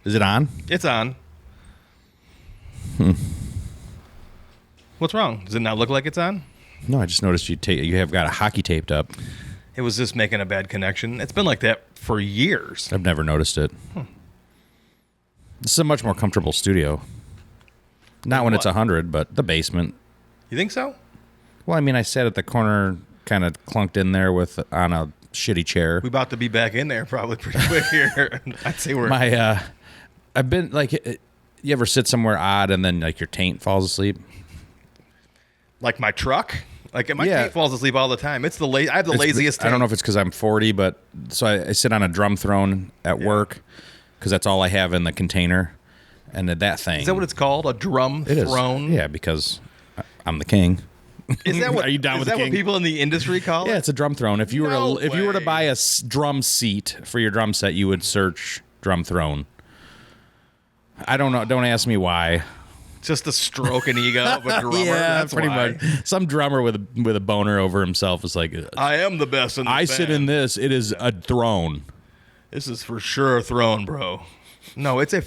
Is it on? It's on. What's wrong? Does it not look like it's on? No, I just noticed you have got a hockey taped up. It was just making a bad connection. It's been like that for years. I've never noticed it. This is a much more comfortable studio. Not when it's 100, but the basement. You think so? Well, I mean, I sat at the corner, kind of clunked in there on a shitty chair. We're about to be back in there probably pretty quick here. I'd say we're... I've been, like, you ever sit somewhere odd and then, like, your taint falls asleep? Like my truck? Like, my taint falls asleep all the time. It's I have the laziest taint. I don't know if it's because I'm 40, but so I sit on a drum throne at work because that's all I have in the container. And that thing. Is that what it's called? A drum throne? Yeah, because I'm the king. Is that what? Are you down with is the that king? what people in the industry call it? Yeah, it's a drum throne. If you were to buy a drum seat for your drum set, you would search drum throne. I don't know. Don't ask me why. Just a stroke and ego of a drummer. Yeah, that's pretty why. much. Some drummer with a boner over himself is like, I am the best in the band. sit in this. It is a throne. This is for sure a throne, bro. No, it's a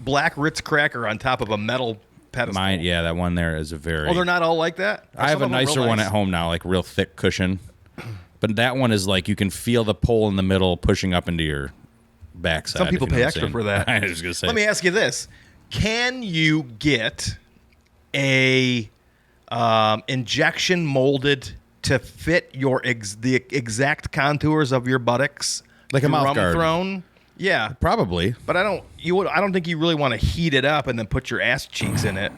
black Ritz cracker on top of a metal pedestal. That one there is a very... Oh, they're not all like that? I have a nicer one at home now, like real thick cushion. But that one is like you can feel the pole in the middle pushing up into your backside. Some people pay extra for that. I was going to say. Let me ask you this. Can you get a injection molded to fit the exact contours of your buttocks? Like a mouth guard. Throne? Yeah. Probably. But I don't think you really want to heat it up and then put your ass cheeks in it.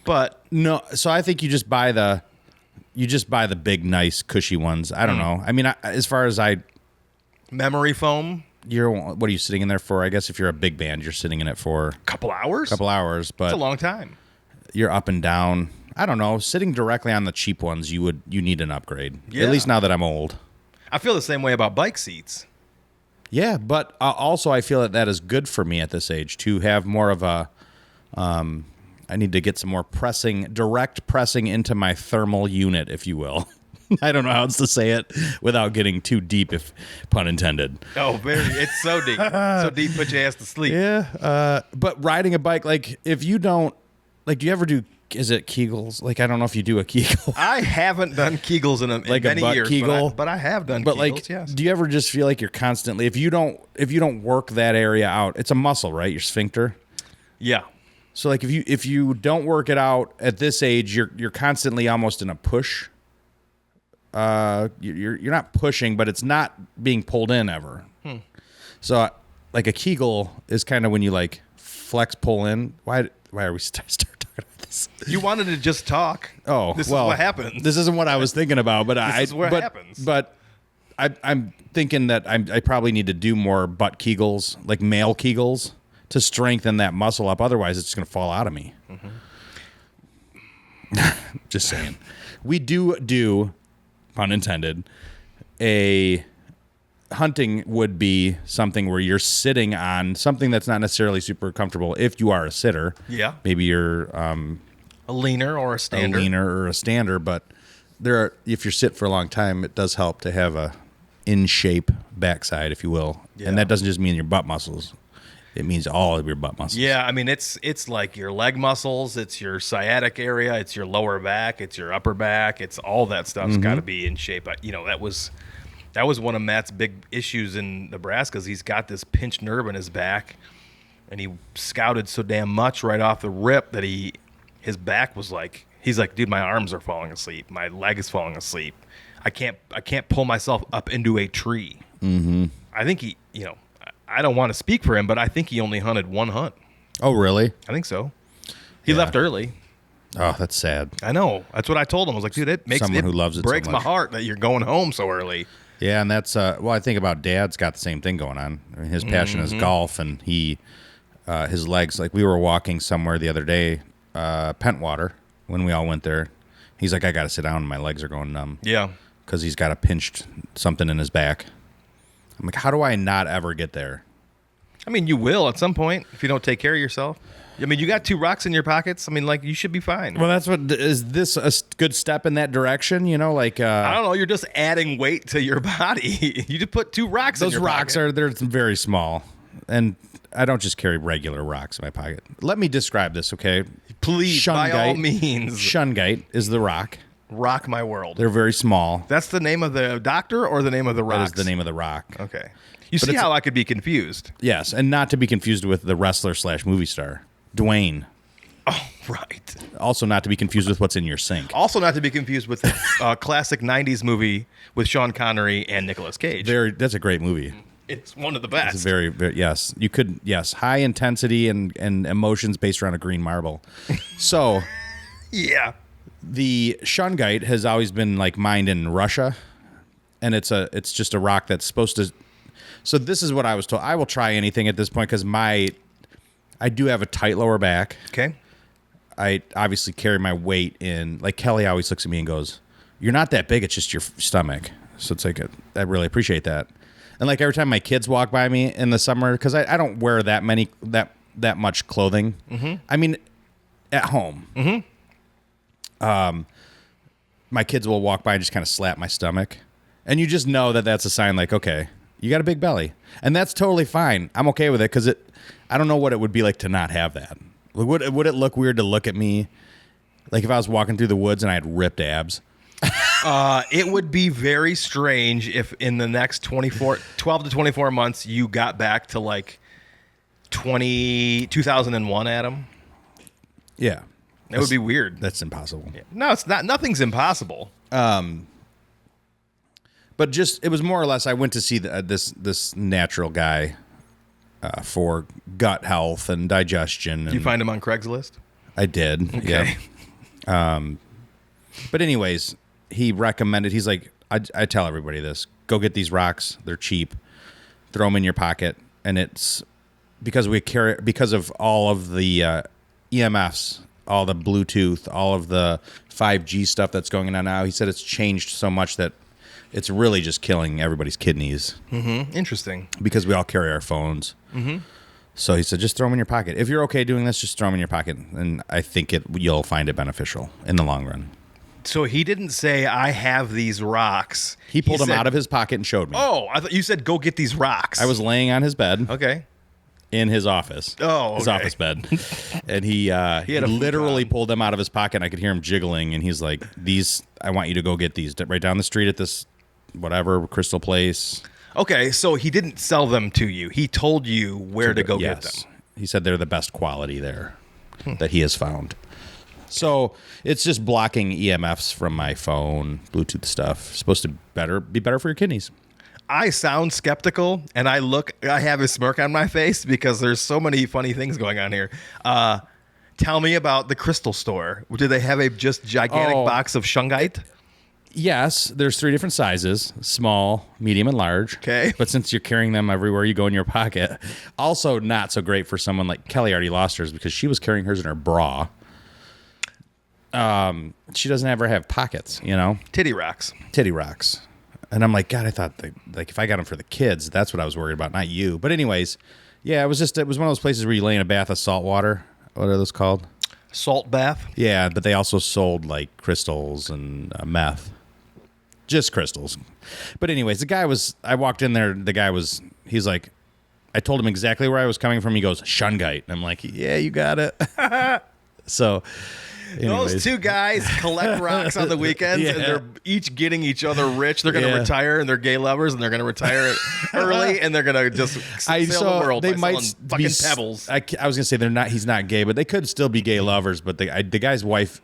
But no, so I think you just buy the big, nice, cushy ones. I don't know. I mean, as far as memory foam. What are you sitting in there for? I guess if you're a big band, you're sitting in it for a couple hours, but it's a long time. You're up and down. I don't know. Sitting directly on the cheap ones, you need an upgrade. Yeah. At least now that I'm old. I feel the same way about bike seats. Yeah, but also I feel that is good for me at this age to have more of a. I need to get some more direct pressing into my thermal unit, if you will. I don't know how else to say it without getting too deep, if pun intended. Oh, it's so deep. So deep, put your ass to sleep. Yeah, but riding a bike, like, if you don't, like, do you ever do, is it Kegels? Like, I don't know if you do a Kegel. I haven't done Kegels in many years. Kegel. But I have done but Kegels, like, yes. Do you ever just feel like you're constantly, if you don't work that area out, it's a muscle, right? Your sphincter. Yeah. So like if you don't work it out at this age, you're constantly almost in a push. You're not pushing, but it's not being pulled in ever. So like a Kegel is kind of when you like flex, pull in. Why are we start talking about this? You wanted to just talk. Oh, this is what happens. This isn't what I was thinking about, but this is what happens. But I'm thinking that I probably need to do more butt Kegels, like male Kegels, to strengthen that muscle up. Otherwise, it's just going to fall out of me. Just saying. We do, pun intended, a hunting would be something where you're sitting on something that's not necessarily super comfortable if you are a sitter. Yeah. Maybe you're a leaner or a stander. But if you're sit for a long time, it does help to have a in shape backside, if you will. Yeah. And that doesn't just mean your butt muscles. It means all of your butt muscles. Yeah, I mean, it's like your leg muscles, it's your sciatic area, it's your lower back, it's your upper back, it's all that stuff's got to be in shape. That was one of Matt's big issues in Nebraska. Is he's got this pinched nerve in his back, and he scouted so damn much right off the rip that his back was like, he's like, dude, my arms are falling asleep, my leg is falling asleep. I can't pull myself up into a tree. Mm-hmm. I think I don't want to speak for him, but I think he only hunted one hunt. Oh, really? I think so. He left early. Oh, that's sad. I know. That's what I told him. I was like, dude, it makes someone who loves it breaks so my much. heart that you're going home so early. Yeah, and that's I think about Dad's got the same thing going on. I mean, his passion is golf, and his legs. Like we were walking somewhere the other day, Pentwater, when we all went there. He's like, I got to sit down, and my legs are going numb. Yeah, because he's got a pinched something in his back. I'm like, how do I not ever get there? I mean, you will at some point if you don't take care of yourself. I mean, you got 2 rocks in your pockets. I mean, like, you should be fine. Well, that's what is this a good step in that direction? You know, like I don't know. You're just adding weight to your body. You just put 2 rocks. those in your rocks pocket. they're very small, and I don't just carry regular rocks in my pocket. Let me describe this, okay? Please, by all means, Shungite is the rock. rock my world. They're very small. That's the name of the doctor or the name of the rock? That is the name of the rock. Okay. You see how I could be confused. Yes, and not to be confused with the wrestler / movie star, Dwayne. Oh, right. Also not to be confused with what's in your sink. Also not to be confused with a classic 90s movie with Sean Connery and Nicolas Cage. That's a great movie. It's one of the best. It's very, very, yes. You could, yes, high intensity and emotions based around a green marble. So, yeah. the shungite has always been like mined in Russia, and it's just a rock that's supposed to. So this is what I was told. I will try anything at this point because I do have a tight lower back. Okay. I obviously carry my weight in. Like Kelly always looks at me and goes, "You're not that big. It's just your stomach." So it's like I really appreciate that. And like every time my kids walk by me in the summer, because I don't wear that much clothing. Mm-hmm. I mean, at home. Mm-hmm. My kids will walk by and just kind of slap my stomach, and you just know that that's a sign. Like, okay, you got a big belly, and that's totally fine. I'm okay with it because I don't know what it would be like to not have that. Would it look weird to look at me, like if I was walking through the woods and I had ripped abs? It would be very strange if in the next 12 to 24 months you got back to like 2001, Adam. Yeah. That would be weird. That's impossible. Yeah. No, it's not. Nothing's impossible. But just, it was more or less, I went to see this natural guy for gut health and digestion. Did you find him on Craigslist? I did. Okay. Yeah. But anyways, he recommended, he's like, I tell everybody this, go get these rocks. They're cheap. Throw them in your pocket. And it's because of all of the EMFs, all the Bluetooth, all of the 5G stuff that's going on now. He said it's changed so much that it's really just killing everybody's kidneys. Mm-hmm. Interesting. Because we all carry our phones. Mm-hmm. So he said, just throw them in your pocket. If you're okay doing this, just throw them in your pocket. And I think you'll find it beneficial in the long run. So he didn't say, I have these rocks. He pulled them out of his pocket and showed me. Oh, I thought you said, go get these rocks. I was laying on his bed. Okay. In his office. Oh, okay. His office bed. And he literally pulled them out of his pocket. I could hear him jiggling. And he's like, I want you to go get these right down the street at this, whatever, Crystal Place. Okay, so he didn't sell them to you. He told you where to go get them. He said they're the best quality there that he has found. So it's just blocking EMFs from my phone, Bluetooth stuff. It's supposed to be better for your kidneys. I sound skeptical, and I have a smirk on my face because there's so many funny things going on here. Tell me about the crystal store. Do they have a just gigantic box of shungite? Yes, there's 3 different sizes, small, medium, and large. Okay. But since you're carrying them everywhere you go in your pocket, also not so great for someone like Kelly already lost hers because she was carrying hers in her bra. She doesn't ever have pockets, you know? Titty rocks. And I'm like, God, I thought like if I got them for the kids, that's what I was worried about, not you. But anyways, yeah, it was one of those places where you lay in a bath of salt water. What are those called? Salt bath? Yeah, but they also sold like crystals and meth. Just crystals. But anyways, I walked in there, he's like, I told him exactly where I was coming from. He goes, shungite. And I'm like, yeah, you got it. So anyways. Those 2 guys collect rocks on the weekends, and they're each getting each other rich. They're going to retire, and they're gay lovers, and they're going to retire early, and they're going to just sail the world they by might selling fucking pebbles. I was going to say he's not gay, but they could still be gay lovers. But the guy's wife,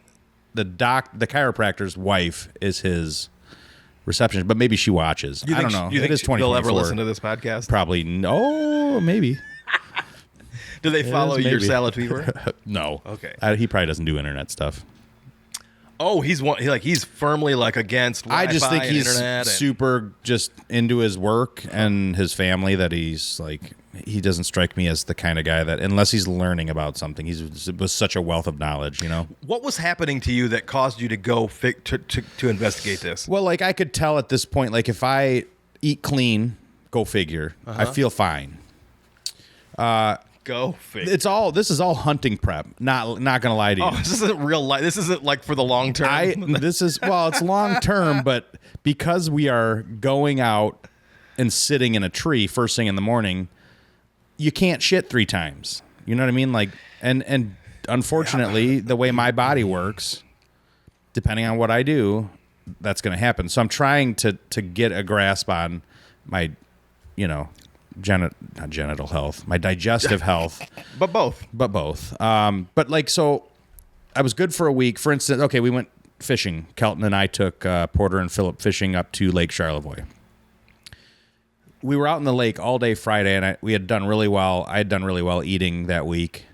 the chiropractor's wife is his receptionist, but maybe she watches. I don't know. You think it is 2024. they'll ever listen to this podcast? Probably no, maybe. Do they follow your salad fever? No. Okay. He probably doesn't do internet stuff. Oh, he's firmly like against Wi-Fi. I just think and he's internet super just into his work and his family. That he's like, he doesn't strike me as the kind of guy that, unless he's learning about something, he's with such a wealth of knowledge. You know. What was happening to you that caused you to go to investigate this? Well, like I could tell at this point, like if I eat clean, go figure, I feel fine. Go figure. This is all hunting prep. Not gonna lie to you. Oh, this isn't real life. This isn't like for the long term. It's long term, but because we are going out and sitting in a tree first thing in the morning, you can't shit 3 times. You know what I mean? Like, and unfortunately, the way my body works, depending on what I do, that's going to happen. So I'm trying to get a grasp on my, not genital health, my digestive health. But both. But like, so I was good for a week. For instance, okay, we went fishing. Kelton and I took Porter and Philip fishing up to Lake Charlevoix. We were out in the lake all day Friday, and we had done really well. I had done really well eating that week.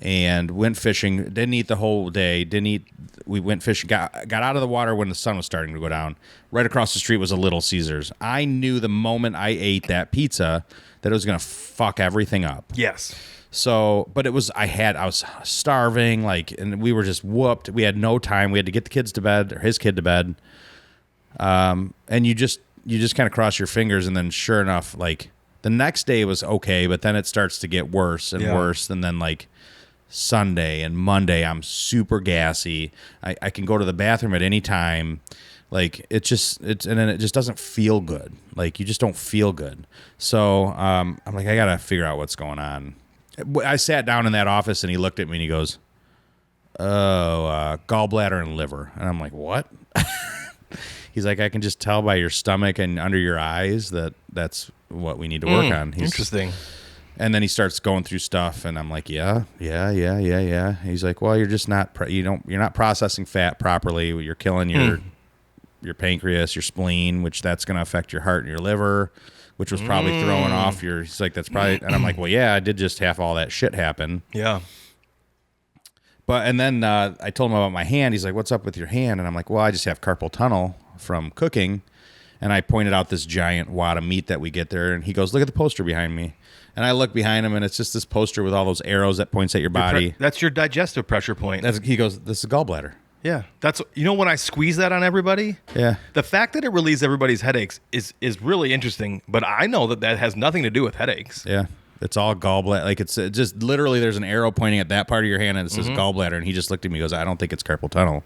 And went fishing. Didn't eat the whole day. We went fishing. Got out of the water when the sun was starting to go down. Right across the street was a Little Caesars. I knew the moment I ate that pizza that it was going to fuck everything up. Yes. So, but I was starving, and we were just whooped. We had no time. We had to get the kids to bed, or his kid to bed. And you just kind of cross your fingers, and then sure enough, the next day was okay, but then it starts to get worse and worse, and then Sunday and Monday, I'm super gassy. I can go to the bathroom at any time. And then it just doesn't feel good. You just don't feel good. So I'm like, I gotta figure out what's going on. I sat down in that office, and he looked at me and he goes, gallbladder and liver. And I'm like, what? He's like, I can just tell by your stomach and under your eyes that's what we need to work on. Interesting. And then he starts going through stuff, and I'm like, yeah. He's like, well, you're just not you're not processing fat properly. You're killing your pancreas, your spleen, which that's going to affect your heart and your liver, which was probably throwing off your. He's like, that's probably. And I'm like, well, yeah, I did just have all that shit happen. Yeah. And then I told him about my hand. He's like, what's up with your hand? And I'm like, well, I just have carpal tunnel from cooking. And I pointed out this giant wad of meat that we get there, and he goes, look at the poster behind me. And I look behind him, and it's just this poster with all those arrows that points at your body. That's your digestive pressure point. He goes, this is gallbladder. Yeah. That's, when I squeeze that on everybody, yeah. The fact that it relieves everybody's headaches is really interesting, but I know that has nothing to do with headaches. Yeah. It's all gallbladder. It's just literally there's an arrow pointing at that part of your hand, and it says gallbladder, and he just looked at me and goes, I don't think it's carpal tunnel.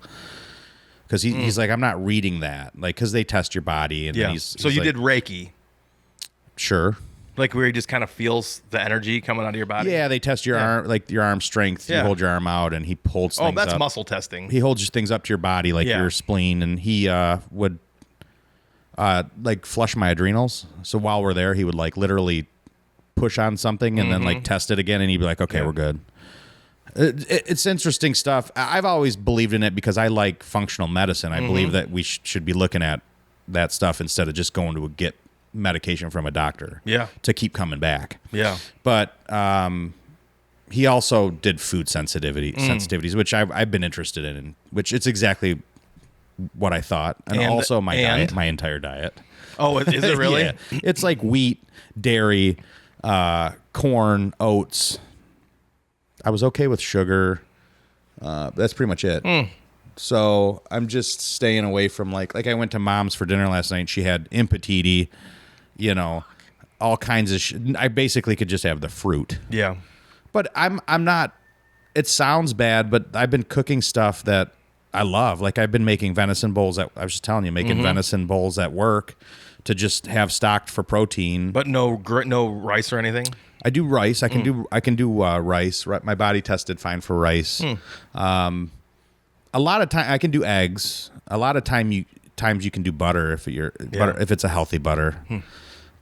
Because he's like, I'm not reading that. Because they test your body. And yeah. So you did Reiki. Sure. Where he just kind of feels the energy coming out of your body? Yeah, they test your arm, your arm strength. Yeah. You hold your arm out, and he holds things up. Oh, that's muscle testing. He holds things up to your body, your spleen, and he would flush my adrenals. So while we're there, he would literally push on something and then test it again, and he'd be like, okay, we're good. It's interesting stuff. I've always believed in it because I like functional medicine. I believe that we should be looking at that stuff instead of just going to get medication from a doctor to keep coming back. Yeah. But he also did food sensitivities, which I've been interested in, which it's exactly what I thought. And also diet, my entire diet. Oh, is it really? Yeah. It's wheat, dairy, corn, oats. I was okay with sugar. That's pretty much it. So I'm just staying away from I went to Mom's for dinner last night. She had impetiti, all kinds of I basically could just have the fruit. Yeah. But I'm not, it sounds bad, but I've been cooking stuff that I love. I've been making venison bowls I was just telling you, making venison bowls at work to just have stocked for protein. But no rice or anything? I do rice. I can do rice. My body tested fine for rice. A lot of time I can do eggs. A lot of times you can do butter if if it's a healthy butter.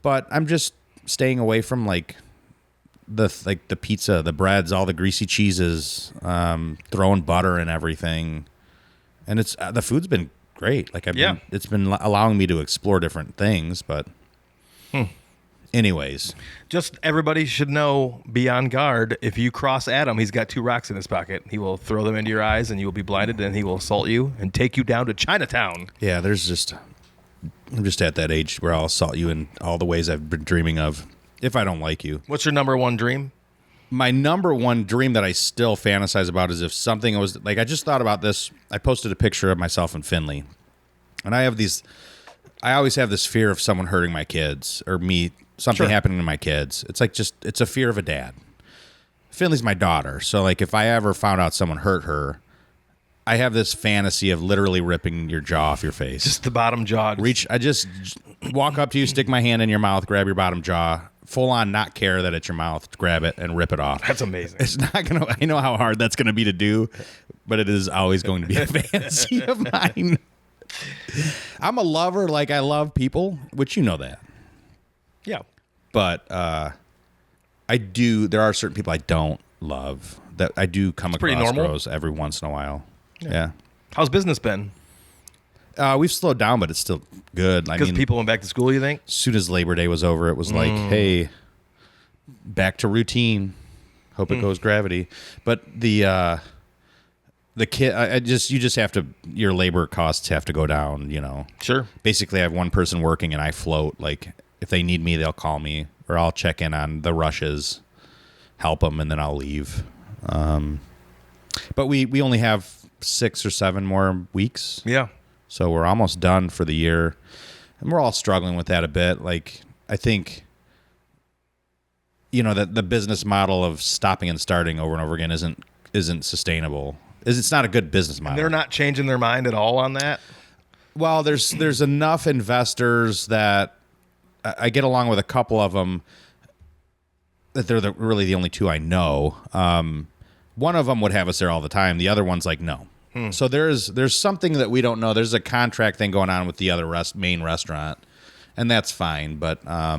But I'm just staying away from the pizza, the breads, all the greasy cheeses, throwing butter and everything. And it's the food's been great. It's been allowing me to explore different things, but anyways, just everybody should know, be on guard. If you cross Adam, he's got 2 rocks in his pocket. He will throw them into your eyes, and you will be blinded, and he will assault you and take you down to Chinatown. Yeah, I'm just at that age where I'll assault you in all the ways I've been dreaming of if I don't like you. What's your number one dream? My number one dream that I still fantasize about is if something was I just thought about this. I posted a picture of myself in Finley, and I always have this fear of someone hurting my kids or me something Sure. happening to my kids. It's like it's a fear of a dad. Finley's my daughter, so like if I ever found out someone hurt her, I have this fantasy of literally ripping your jaw off your face. Just the bottom jaw. I just walk up to you, stick my hand in your mouth, grab your bottom jaw, full on not care that it's your mouth, grab it and rip it off. That's amazing. It's not going to, I know how hard that's going to be to do, but it is always going to be a fantasy of mine. I'm a lover, like I love people, which you know that. Yeah. But there are certain people I don't love that I do come pretty across normal. grows every once in a while. Yeah. How's business been? We've slowed down, but it's still good. I Because mean, people went back to school, you think? as soon as Labor Day was over, it was like, hey, back to routine. Hope it goes gravity. But the kid, you just have to, your labor costs have to go down, you know. Sure. Basically, I have one person working and I float. Like, if they need me, they'll call me or I'll check in on the rushes, help them, and then I'll leave. But we only have 6 or 7 more weeks. Yeah. So we're almost done for the year. And we're all struggling with that a bit. Like, I think, you know, that the business model of stopping and starting over and over again isn't sustainable. It's not a good business model. They're not changing their mind at all on that? Well, there's enough investors that I get along with a couple of them that they're really the only 2 I know. One of them would have us there all the time. The other one's like, no. So there's something that we don't know. There's a contract thing going on with the other main restaurant, and that's fine. But I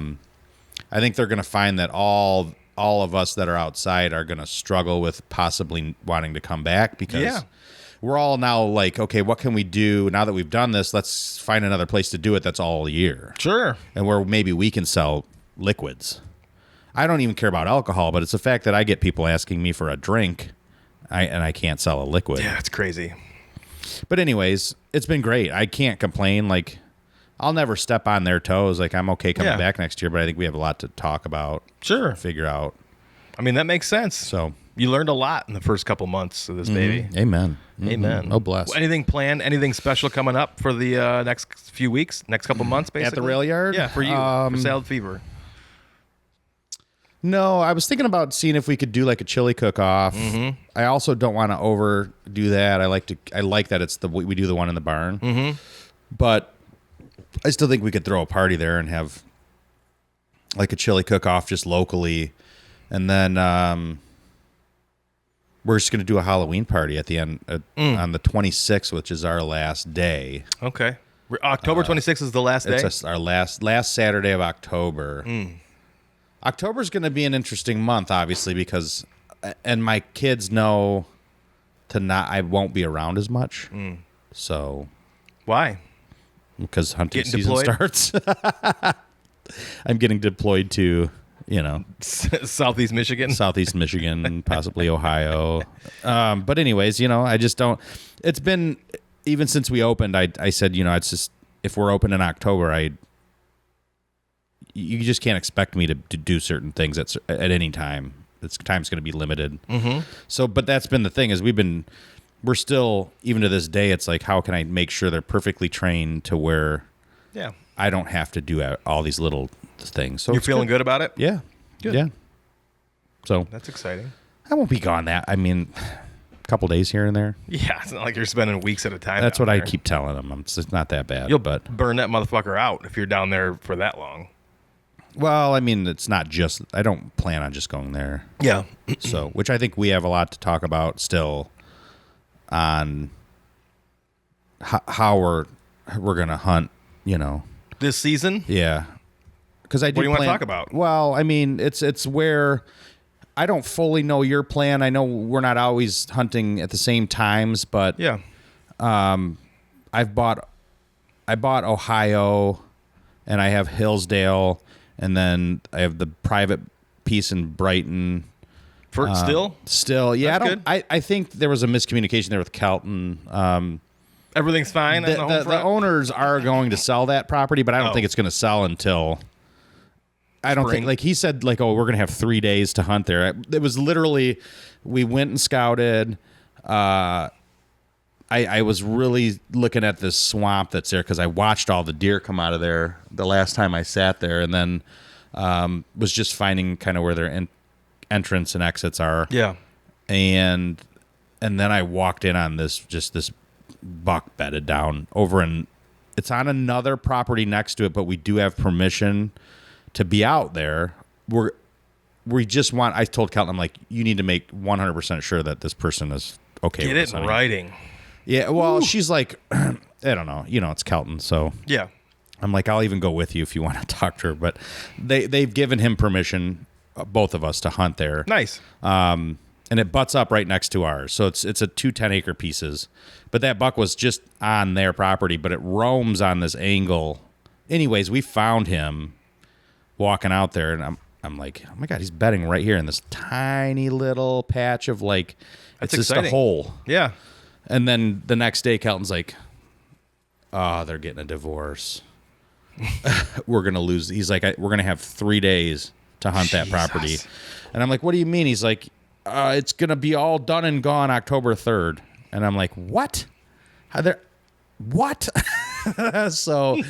think they're going to find that all of us that are outside are going to struggle with possibly wanting to come back because we're all now like, okay, what can we do now that we've done this? Let's find another place to do it that's all year. Sure. And where maybe we can sell liquids. I don't even care about alcohol, but it's the fact that I get people asking me for a drink. And I can't sell a liquid. Yeah, it's crazy. But anyways, it's been great. I can't complain. Like, I'll never step on their toes. Like, I'm okay coming back next year, but I think we have a lot to talk about. Sure. Figure out. I mean, that makes sense. So you learned a lot in the first couple months of this baby. Amen. Amen. Oh, bless. Anything planned? Anything special coming up for the next few weeks? Next couple months, basically? At the rail yard? Yeah, for you. For Salad Fever. No, I was thinking about seeing if we could do like a chili cook-off. I also don't want to overdo that. I like that we do the one in the barn. But I still think we could throw a party there and have like a chili cook-off just locally, and then we're just going to do a Halloween party at the end on the 26th, which is our last day. Okay. October 26th is the last day? It's our last Saturday of October. October's going to be an interesting month, obviously, because and my kids know I won't be around as much. So why? Because hunting Getting season deployed? starts. I'm getting deployed to, you know, Southeast Michigan. Southeast Michigan, possibly Ohio. But anyways, you know, I just don't. It's been even since we opened. I said, you know, it's just if we're open in October, you just can't expect me to do certain things at any time. Time's going to be limited. So, but that's been the thing is we're still, even to this day, it's like, how can I make sure they're perfectly trained to where I don't have to do all these little things. So you're feeling good about it? Yeah. Good. Yeah. So that's exciting. I won't be gone I mean, a couple days here and there. Yeah, it's not like you're spending weeks at a time. That's what down I there. keep telling them. It's not that bad. You'll but burn that motherfucker out if you're down there for that long. Well, I mean, it's not just. I don't plan on just going there. Yeah. So, which I think we have a lot to talk about still on how we're gonna hunt. You know, This season? yeah. Because I do. What do you want to plan- talk about? Well, I mean, it's where I don't fully know your plan. I know we're not always hunting at the same times, but Yeah. I bought Ohio, and I have Hillsdale, and then I have the private piece in Brighton. For Still, yeah. That's good. I think there was a miscommunication there with Kelton. Everything's fine on the home The front? owners are going to sell that property, but I don't Oh. think it's going to sell until. I don't Spring. think, like he said, like, oh, we're going to have 3 days to hunt there. It was literally, we went and scouted. I was really looking at this swamp that's there because I watched all the deer come out of there the last time I sat there. And then was just finding kind of where their entrance and exits are. Yeah. And then I walked in on this buck bedded down over it's on another property next to it, but we do have permission to be out there. I told Kelton, I'm like, you need to make 100% sure that this person is okay Get with it this. in writing. Yeah, well, she's like, I don't know. It's Kelton, so Yeah. I'm like, I'll even go with you if you want to talk to her. But they've given him permission, both of us, to hunt there. Nice. And it butts up right next to ours. So it's a 2 10-acre pieces. But that buck was just on their property, but it roams on this angle. Anyways, we found him walking out there, and I'm like, oh my God, he's bedding right here in this tiny little patch of like, That's it's exciting. just a hole. Yeah. And then the next day, Kelton's like, oh, they're getting a divorce. We're going to lose. He's like, we're going to have 3 days to hunt that property. And I'm like, what do you mean? He's like, it's going to be all done and gone October 3rd. And I'm like, what? What? So,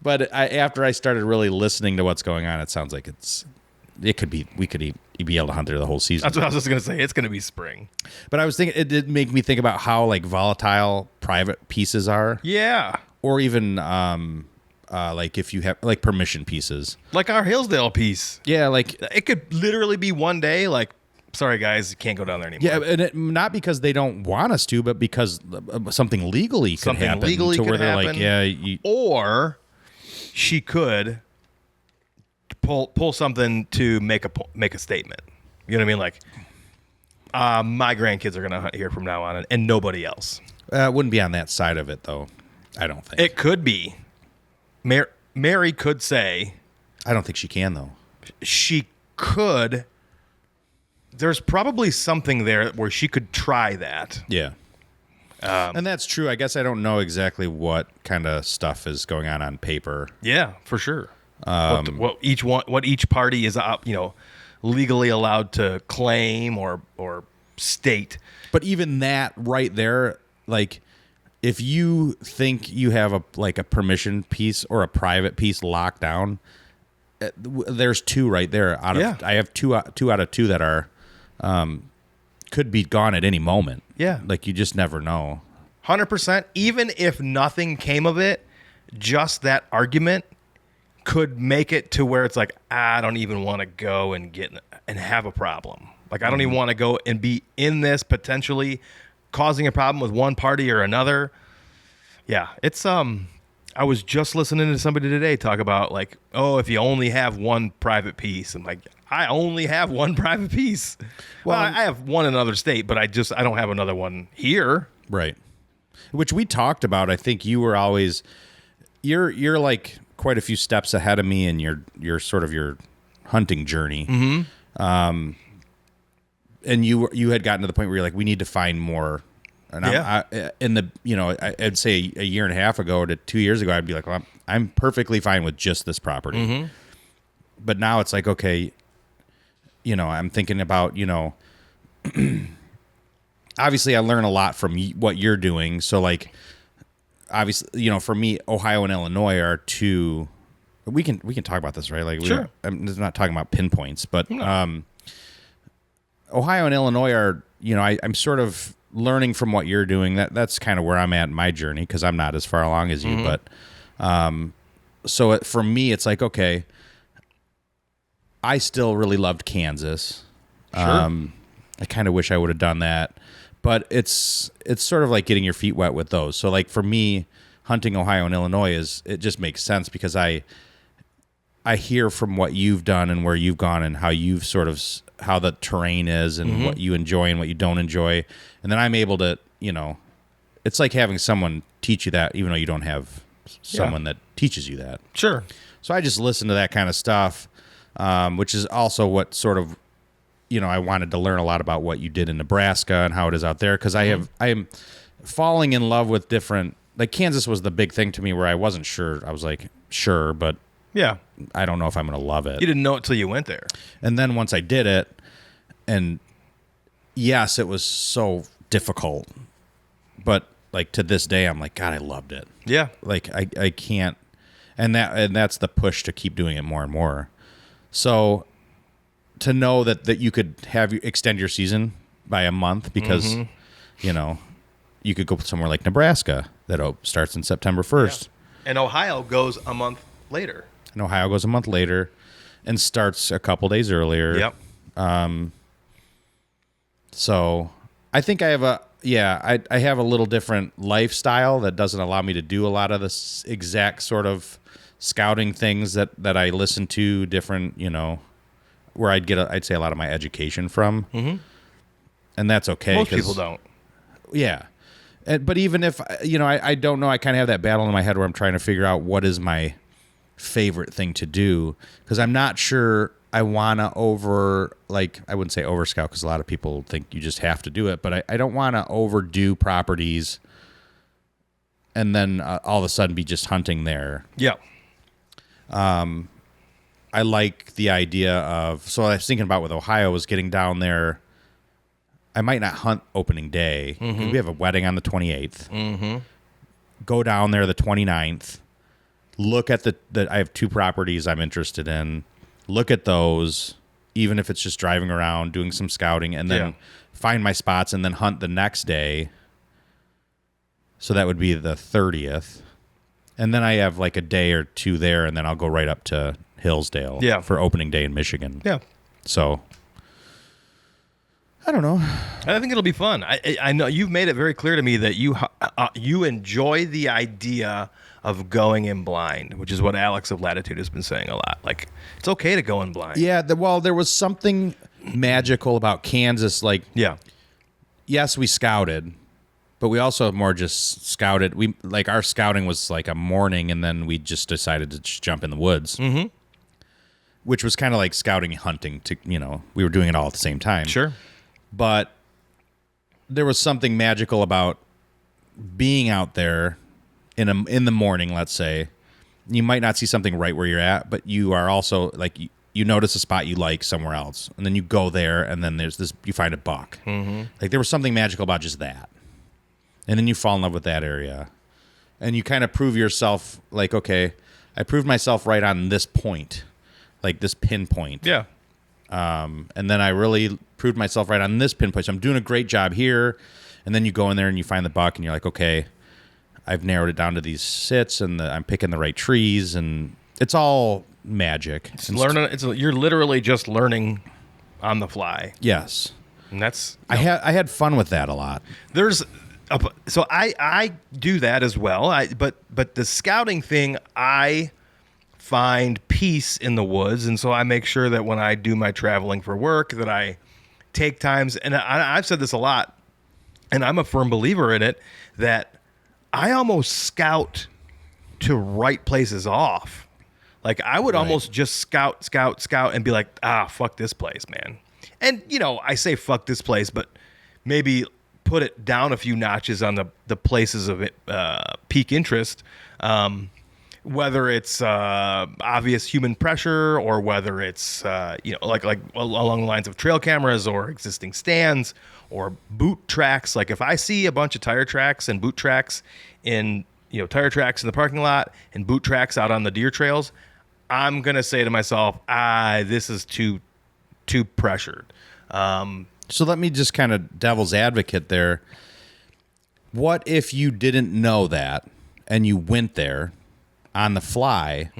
but after I started really listening to what's going on, it sounds like we could be able to hunt there the whole season. That's what I was just going to say. It's going to be spring. But I was thinking, it did make me think about how like volatile private pieces are. Yeah. Or even like if you have like permission pieces. Like our Hillsdale piece. Yeah, like It could literally be one day, like, sorry, guys, you can't go down there anymore. yeah, and not because they don't want us to, but because something legally could happen. Legally to could where they're happen. like, yeah, or she could pull something to make a statement. You know what I mean? Like, my grandkids are going to hunt here from now on, and nobody else. it wouldn't be on that side of it, though. I don't think. It could be. Mary could say. I don't think she can, though. She could. There's probably something there where she could try that. Yeah. And that's true. I guess I don't know exactly what kind of stuff is going on paper. Yeah, for sure. What each party is legally allowed to claim or state. But even that right there, like if you think you have a permission piece or a private piece locked down, there's 2 right there. I have two out of 2 that are could be gone at any moment. Yeah. Like you just never know. 100%. Even if nothing came of it, just that argument could make it to where it's like, I don't even want to go and have a problem. Like, I don't even want to go and be in this potentially causing a problem with one party or another. Yeah, it's I was just listening to somebody today talk about like, oh, if you only have one private piece. I'm like, I only have one private piece. Well, I have one in another state, but I don't have another one here. Right. Which we talked about. I think you were always you're like quite a few steps ahead of me in your sort of your hunting journey. Mm-hmm. And you had gotten to the point where you're like, we need to find more. And I'd say a year and a half ago to 2 years ago, I'd be like, well, I'm perfectly fine with just this property. Mm-hmm. But now it's like, okay, I'm thinking about, obviously I learn a lot from what you're doing. So like, obviously, for me, Ohio and Illinois are 2. We can talk about this, right? Like, sure. I'm not talking about pinpoints, but Ohio and Illinois are, I'm sort of learning from what you're doing. That's kind of where I'm at in my journey because I'm not as far along as you. Mm-hmm. But so for me, it's like, okay, I still really loved Kansas. Sure. I kind of wish I would have done that, but it's sort of like getting your feet wet with those. So like for me, hunting Ohio and Illinois it just makes sense because I hear from what you've done and where you've gone and how you've sort of how the terrain is and mm-hmm. what you enjoy and what you don't enjoy. And then I'm able to, it's like having someone teach you that, even though you don't have someone that teaches you that. Sure. So I just listen to that kind of stuff, which is also what sort of, I wanted to learn a lot about what you did in Nebraska and how it is out there. Cause I am falling in love with different, like Kansas was the big thing to me where I wasn't sure. I was like, sure, but yeah, I don't know if I'm going to love it. You didn't know it till you went there. And then once I did it, and yes, it was so difficult, but like to this day, I'm like, God, I loved it. Yeah. Like I can't, and that's the push to keep doing it more and more. So to know that you could extend your season by a month because, you know, you could go somewhere like Nebraska that starts in September 1st. Yeah. And Ohio goes a month later. And Ohio goes a month later and starts a couple days earlier. Yep. So I think I have I have a little different lifestyle that doesn't allow me to do a lot of this exact sort of scouting things that I listen to, different, you know, where I'd say a lot of my education from. Mm-hmm. And that's okay. Most people don't. Yeah. But even if, you know, I don't know, I kind of have that battle in my head where I'm trying to figure out what is my favorite thing to do, because I'm not sure I want to I wouldn't say over scout because a lot of people think you just have to do it, but I don't want to overdo properties and then all of a sudden be just hunting there. Yeah. I like the idea of, so I was thinking about with Ohio was getting down there. I might not hunt opening day. Mm-hmm. We have a wedding on the 28th. Mm-hmm. Go down there the 29th. Look at I have 2 properties I'm interested in. Look at those, even if it's just driving around, doing some scouting, and then find my spots and then hunt the next day. So that would be the 30th. And then I have like a day or 2 there, and then I'll go right up to Hillsdale for opening day in Michigan. Yeah. So I don't know. I think it'll be fun. I know you've made it very clear to me that you enjoy the idea of going in blind, which is what Alex of Latitude has been saying a lot. Like, it's okay to go in blind. Yeah, there was something magical about Kansas. Like, yes, we scouted, but we also more just scouted. Our scouting was like a morning, and then we just decided to just jump in the woods, which was kind of like scouting and hunting. We were doing it all at the same time. Sure. But there was something magical about being out there in the morning, let's say. You might not see something right where you're at, but you are also like you notice a spot you like somewhere else, and then you go there, and then you find a buck. Mm-hmm. Like, there was something magical about just that, and then you fall in love with that area, and you kind of prove yourself. Like, okay, I proved myself right on this point, like this pinpoint. Yeah. And then I really proved myself right on this pinpoint. So I'm doing a great job here, and then you go in there and you find the buck, and you're like, okay, I've narrowed it down to these sits, and I'm picking the right trees, and it's all magic. You're literally just learning on the fly. Yes, and that's I had fun with that a lot. So I do that as well. But the scouting thing, I find peace in the woods, and so I make sure that when I do my traveling for work, that I take times. And I've said this a lot, and I'm a firm believer in it, that I almost scout to write places off. Like, I would almost just scout, and be like, fuck this place, man. And, I say fuck this place, but maybe put it down a few notches on the places of peak interest, whether it's obvious human pressure, or whether it's, like along the lines of trail cameras or existing stands or boot tracks. Like, if I see a bunch of tire tracks and boot tracks tire tracks in the parking lot and boot tracks out on the deer trails, I'm going to say to myself, this is too pressured. So let me just kind of devil's advocate there. What if you didn't know that and you went there on the fly,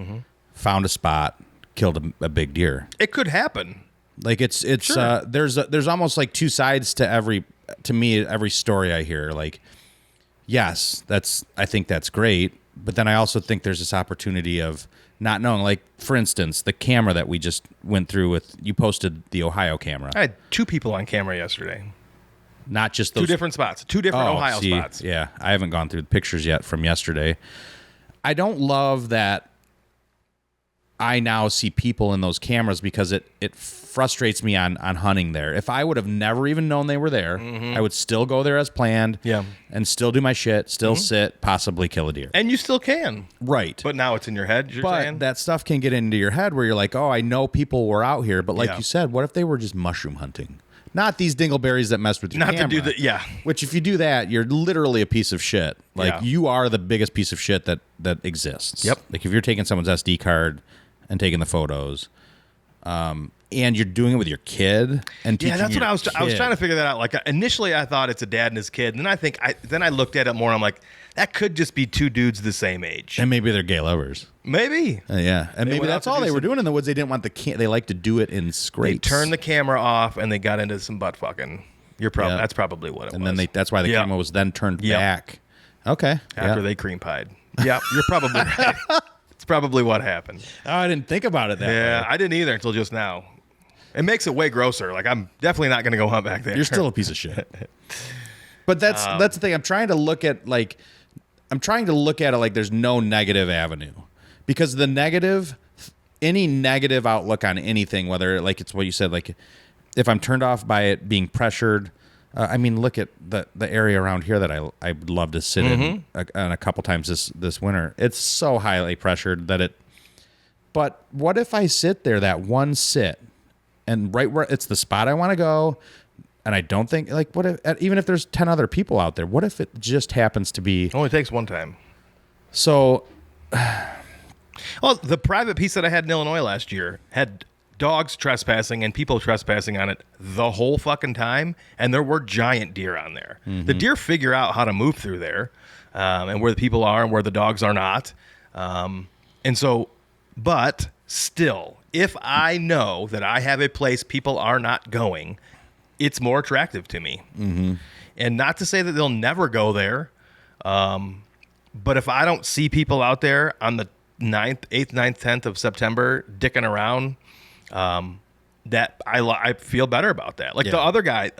found a spot, killed a big deer? It could happen. Like, it's sure. There's almost like 2 sides to every story I hear. Like, yes, I think that's great, but then I also think there's this opportunity of not knowing. Like, for instance, the camera that we just went through with, you posted the Ohio camera. I had 2 people on camera yesterday. Not just those 2 different spots, 2 different Ohio spots. Yeah, I haven't gone through the pictures yet from yesterday. I don't love that I now see people in those cameras, because it frustrates me on hunting there. If I would have never even known they were there, I would still go there as planned, and still do my shit, still sit, possibly kill a deer. And you still can. Right. But now it's in your head, you're saying? That stuff can get into your head where you're like, oh, I know people were out here, but like you said, what if they were just mushroom hunting? Not these dingleberries that mess with your camera. Not to do that, Which, if you do that, you're literally a piece of shit. Like, you are the biggest piece of shit that exists. Yep. Like, if you're taking someone's SD card and taking the photos, and you're doing it with your kid and Yeah, teaching that's what your I was trying to figure that out. Like initially I thought it's a dad and his kid, and then I looked at it more and I'm like, that could just be two dudes the same age. And maybe they're gay lovers. Maybe. Yeah, and maybe that's all they were doing in the woods. They didn't want they like to do it in They scrapes. turned the camera off and they got into some butt fucking. That's probably what it was. And then that's why the camera was then turned back. Okay. After they cream pied. Yeah, you're probably right. It's probably what happened. Oh, I didn't think about it that way. Yeah, I didn't either until just now. It makes it way grosser. Like I'm definitely not going to go hunt back there. You're still a piece of shit. But that's the thing. I'm trying to look at it like there's no negative avenue, because any negative outlook on anything, whether like it's what you said, like if I'm turned off by it being pressured. I mean, look at the area around here that I'd love to sit in a couple times this winter. It's so highly pressured that it. But what if I sit there that one sit, and right where it's the spot I want to go, and I don't think like what if even if there's 10 other people out there, what if it just happens to be? Only takes one time. So, well, the private piece that I had in Illinois last year had dogs trespassing and people trespassing on it the whole fucking time, and there were giant deer on there. The deer figure out how to move through there, and where the people are and where the dogs are not, and so, but still, if I know that I have a place people are not going, it's more attractive to me. And not to say that they'll never go there, but if I don't see people out there on the 8th, 9th, 10th of September dicking around, that I feel better about that. Like the other guy,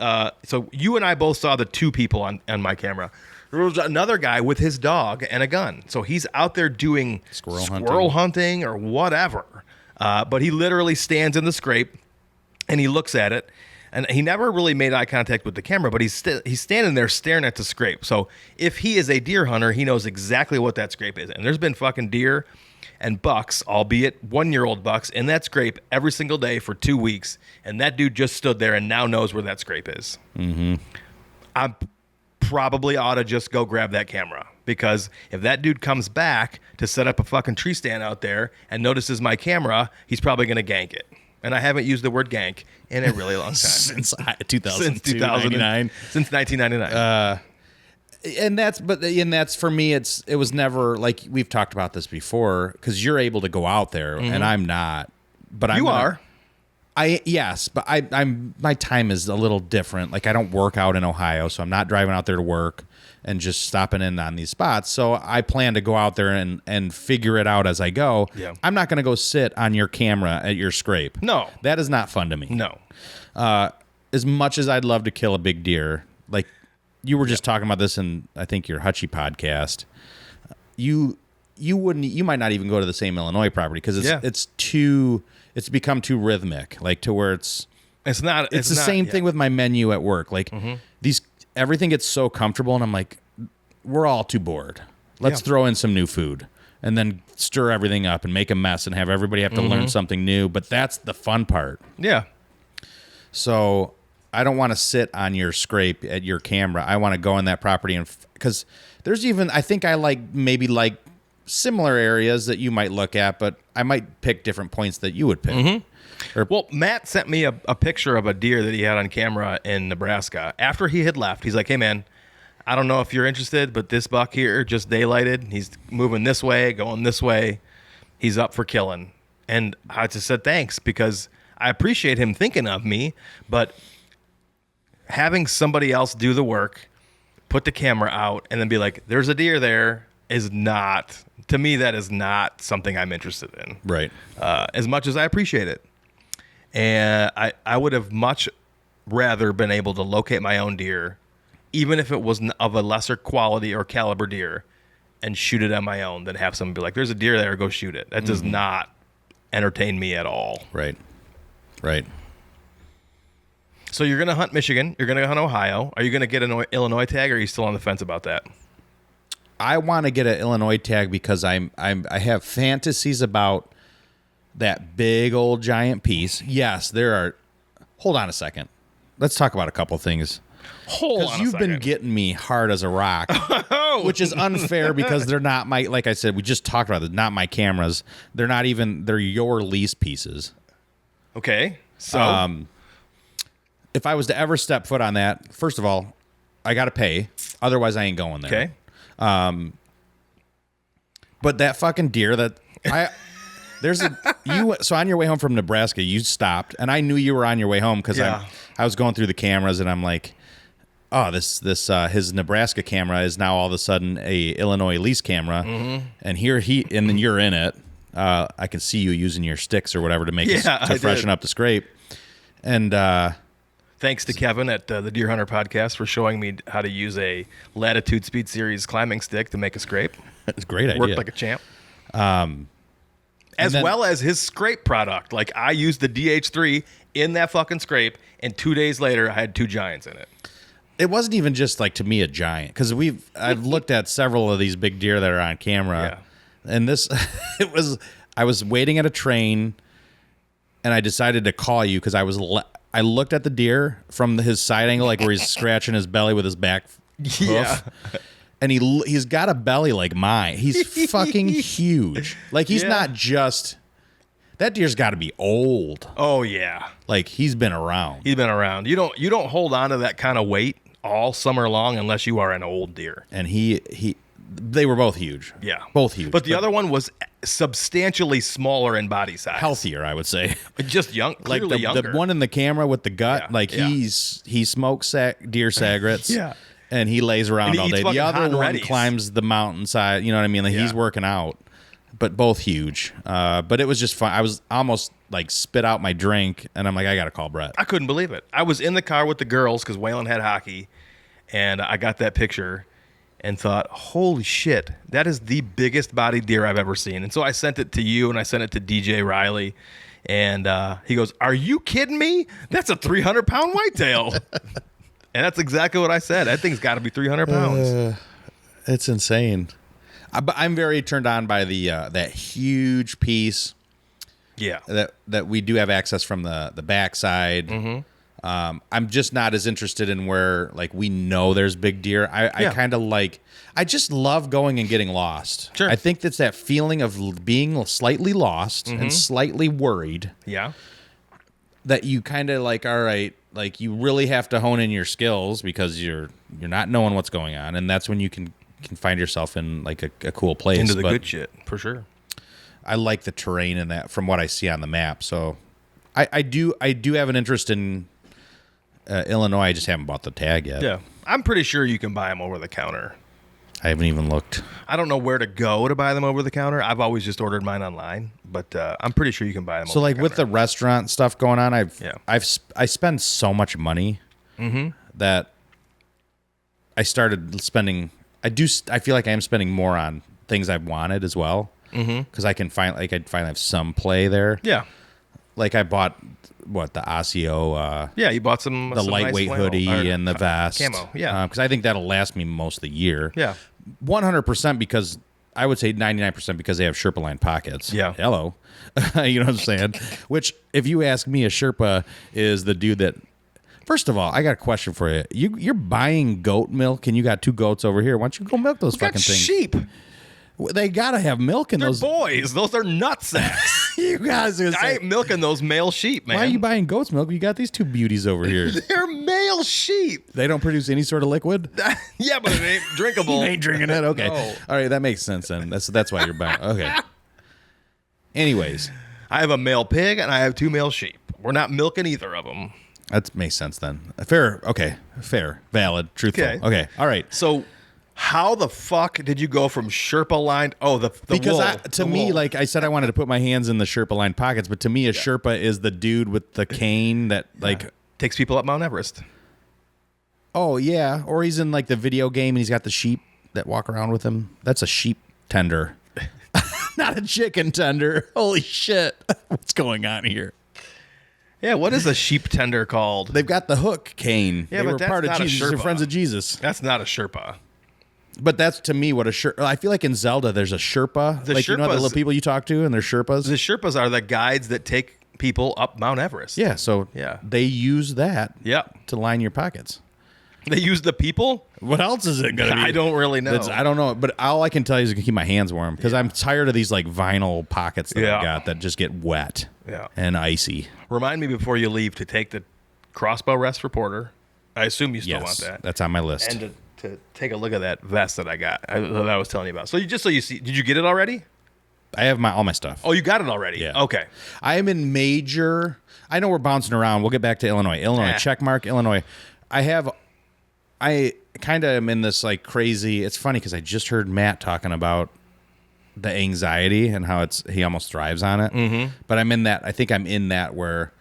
so you and I both saw the two people on my camera. There was another guy with his dog and a gun. So he's out there doing squirrel hunting or whatever. But he literally stands in the scrape and he looks at it. And he never really made eye contact with the camera, but he's standing there staring at the scrape. So if he is a deer hunter, he knows exactly what that scrape is. And there's been fucking deer and bucks, albeit 1-year-old bucks, in that scrape every single day for 2 weeks. And that dude just stood there and now knows where that scrape is. I probably ought to just go grab that camera, because if that dude comes back to set up a fucking tree stand out there and notices my camera, he's probably going to gank it. And I haven't used the word gank in a really long time. Since 2099. Since 1999. And that's for me. It was never like, we've talked about this before, because you're able to go out there and I'm not. But you are. Yes, but I'm my time is a little different. Like I don't work out in Ohio, so I'm not driving out there to work and just stopping in on these spots. So I plan to go out there and figure it out as I go. Yeah. I'm not going to go sit on your camera at your scrape. No. That is not fun to me. No. As much as I'd love to kill a big deer, like you were just talking about this in, I think, your Hutchie podcast, you might not even go to the same Illinois property, because it's become too rhythmic, like to where it's the same thing with my menu at work. Like everything gets so comfortable, and I'm like, we're all too bored. Let's throw in some new food and then stir everything up and make a mess and have everybody have to learn something new. But that's the fun part. Yeah. So I don't want to sit on your scrape at your camera. I want to go on that property, and because there's even, I think I like similar areas that you might look at, but I might pick different points that you would pick. Well, Matt sent me a picture of a deer that he had on camera in Nebraska. After he had left, he's like, hey, man, I don't know if you're interested, but this buck here just daylighted. He's moving this way, going this way. He's up for killing. And I just said thanks, because I appreciate him thinking of me, but having somebody else do the work, put the camera out, and then be like, there's a deer there, is not, to me, that is not something I'm interested in. Right. As much as I appreciate it. And I would have much rather been able to locate my own deer, even if it was of a lesser quality or caliber deer, and shoot it on my own, than have someone be like, there's a deer there, go shoot it. That does not entertain me at all. Right. Right. So you're going to hunt Michigan. You're going to hunt Ohio. Are you going to get an Illinois tag, or are you still on the fence about that? I want to get an Illinois tag because I have fantasies about that big old giant piece. Yes, there are. Hold on a second. Let's talk about a couple things. Because you've been getting me hard as a rock, which is unfair because they're not my. Like I said, we just talked about it. Not my cameras. They're not even. They're your lease pieces. Okay. So If I was to ever step foot on that, first of all, I got to pay. Otherwise, I ain't going there. okay. But that fucking deer that so on your way home from Nebraska, you stopped, and I knew you were on your way home because Yeah. I was going through the cameras, and I'm like, oh, this his Nebraska camera is now all of a sudden a Illinois lease camera, and and then you're in it. I can see you using your sticks or whatever to make to freshen up the scrape, and Thanks to Kevin at the Deer Hunter podcast for showing me how to use a Latitude Speed Series climbing stick to make a scrape. it's a great idea. Worked like a champ. As well as his scrape product. Like, I used the DH3 in that fucking scrape, and 2 days later, I had 2 giants in it. It wasn't even just like to me a giant, because I've looked at several of these big deer that are on camera, and this I was waiting at a train, and I decided to call you because I looked at the deer from his side angle, like where he's scratching his belly with his back hoof. And he's got a belly like mine. He's fucking huge. Like, he's not just... That deer's got to be old. Oh, yeah. Like, he's been around. He's been around. You don't hold on to that kind of weight all summer long unless you are an old deer. And they were both huge. Yeah. Both huge. But the other one was substantially smaller in body size. Healthier, I would say. Just clearly like younger. the one in the camera with the gut, he smokes deer cigarettes. Yeah. And he lays around all day. The other one Reddies. climbs the mountainside. You know what I mean? Like, he's working out. But both huge. But it was just fun. I was almost like spit out my drink, and I'm like, I got to call Bret. I couldn't believe it. I was in the car with the girls because Waylon had hockey, and I got that picture and thought, holy shit, that is the biggest bodied deer I've ever seen. And so I sent it to you, and I sent it to DJ Riley, and he goes, are you kidding me? That's a 300-pound whitetail. And that's exactly what I said. That thing's got to be 300 pounds. It's insane. But I'm very turned on by the that huge piece. Yeah. That we do have access from the backside. Mm-hmm. I'm just not as interested in where, like, we know there's big deer. I kind of like... I just love going and getting lost. Sure. I think that's that feeling of being slightly lost and slightly worried. Yeah. That you kind of like, all right, like, you really have to hone in your skills because you're not knowing what's going on, and that's when you can find yourself in like a cool place. Into the good shit, for sure. I like the terrain in that from what I see on the map. So I do have an interest in Illinois. I just haven't bought the tag yet. Yeah. I'm pretty sure you can buy them over the counter. I haven't even looked. I don't know where to go to buy them over the counter. I've always just ordered mine online, but I'm pretty sure you can buy them. So, like, with the restaurant stuff going on, I spend so much money that I started spending. I feel like I am spending more on things I've wanted as well, because I can finally have some play there. Yeah. Like, I bought the Osseo. You bought some lightweight nice hoodie and the vest. Camo. Yeah. Because I think that'll last me most of the year. Yeah. 100% because I would say 99% because they have Sherpa line pockets. Yeah. Hello. You know what I'm saying? Which, if you ask me, a Sherpa is the dude that. First of all, I got a question for you. You're buying goat milk and you got 2 goats over here. Why don't you go milk those fucking things? Sheep. They gotta have milk in They're those boys. Those are nutsacks. You guys are I ain't milking those male sheep, man. Why are you buying goat's milk? You got these 2 beauties over here. They're male sheep. They don't produce any sort of liquid. Yeah, but it ain't drinkable. You ain't drinking it. Okay. No. All right, that makes sense then. That's why you're buying. Okay. Anyways, I have a male pig and I have 2 male sheep. We're not milking either of them. that makes sense then. Fair. Okay. Fair. Valid. Truthful. Okay. All right. So, how the fuck did you go from Sherpa lined? Oh, the because wool. To me, like I said, I wanted to put my hands in the Sherpa lined pockets, but to me, a Sherpa is the dude with the cane that like takes people up Mount Everest. Oh yeah, or he's in like the video game and he's got the sheep that walk around with him. That's a sheep tender, not a chicken tender. Holy shit, what's going on here? Yeah, what is a sheep tender called? They've got the hook cane. Yeah, they but were that's part of not a Jesus. They're Sherpa. friends of Jesus. That's not a Sherpa. But that's to me what a Sherpa. I feel like in Zelda, there's a Sherpa. Like, you know, the little people you talk to, and they're Sherpas. The Sherpas are the guides that take people up Mount Everest. Yeah, so they use that. To line your pockets. They use the people. What else is it gonna be? I don't really know. I don't know, but all I can tell you is I can keep my hands warm because I'm tired of these like vinyl pockets that I've got that just get wet. Yeah. and icy. Remind me before you leave to take the crossbow rest reporter. I assume you still want that. That's on my list. And to take a look at that vest that I got, that I was telling you about. So you see, did you get it already? I have all my stuff. Oh, you got it already? Yeah. Okay. I am in major. I know we're bouncing around. We'll get back to Illinois. Check mark, Illinois. I kind of am in this like crazy. It's funny because I just heard Matt talking about the anxiety and how he almost thrives on it. Mm-hmm. But I'm in that. I think I'm in that where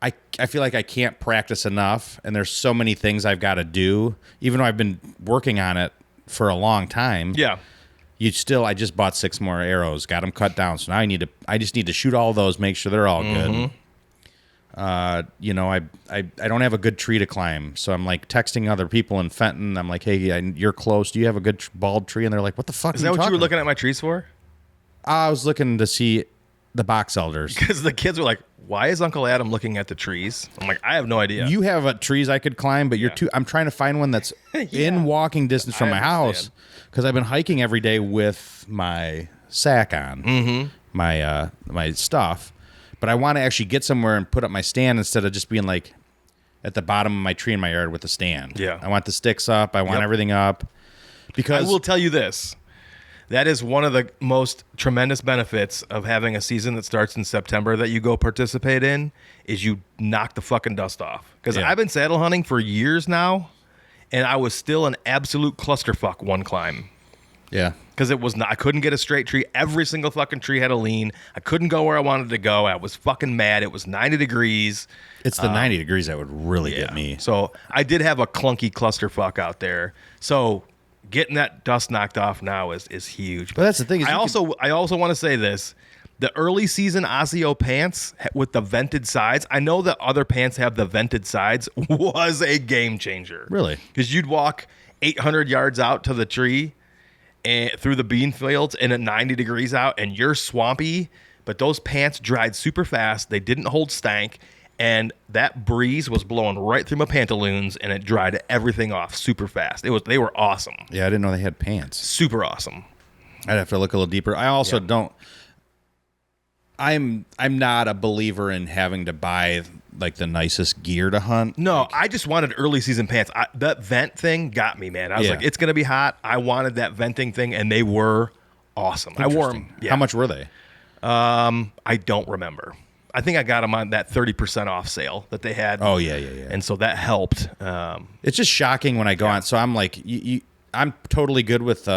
I feel like I can't practice enough, and there's so many things I've got to do, even though I've been working on it for a long time. Yeah. I just bought 6 more arrows, got them cut down. So now I just need to shoot all those, make sure they're all good. I don't have a good tree to climb. So I'm like texting other people in Fenton. I'm like, hey, you're close. Do you have a good bald tree? And they're like, what the fuck Is that what you were looking at my trees for? I was looking to see the box elders. Because the kids were like, why is Uncle Adam looking at the trees? I'm like, I have no idea. You have trees I could climb, but I'm trying to find one that's in walking distance from my house, because I've been hiking every day with my sack on, my stuff. But I want to actually get somewhere and put up my stand instead of just being like at the bottom of my tree in my yard with the stand. Yeah. I want the sticks up. I want everything up. Because I will tell you this. That is one of the most tremendous benefits of having a season that starts in September that you go participate in, is you knock the fucking dust off. Because I've been saddle hunting for years now, and I was still an absolute clusterfuck one climb. Yeah. Because I couldn't get a straight tree. Every single fucking tree had a lean. I couldn't go where I wanted to go. I was fucking mad. It was 90 degrees. It's the 90 degrees that would really get me. So I did have a clunky clusterfuck out there. So getting that dust knocked off now is huge. But that's the thing. I also want to say this. The early season Osio pants with the vented sides, I know that other pants have the vented sides, was a game changer. Really? Because you'd walk 800 yards out to the tree and through the bean fields and at 90 degrees out, and you're swampy, but those pants dried super fast. They didn't hold stank, and that breeze was blowing right through my pantaloons, and it dried everything off super fast. They were awesome. Yeah, I didn't know they had pants. Super awesome. I'd have to look a little deeper. I also don't. I'm not a believer in having to buy like the nicest gear to hunt. No, I just wanted early season pants. That vent thing got me, man. I was like, it's gonna be hot. I wanted that venting thing, and they were awesome. I wore them. Yeah. How much were they? I don't remember. I think I got them on that 30% off sale that they had. Oh yeah. And so that helped. It's just shocking when I go on. So I'm like, I'm totally good with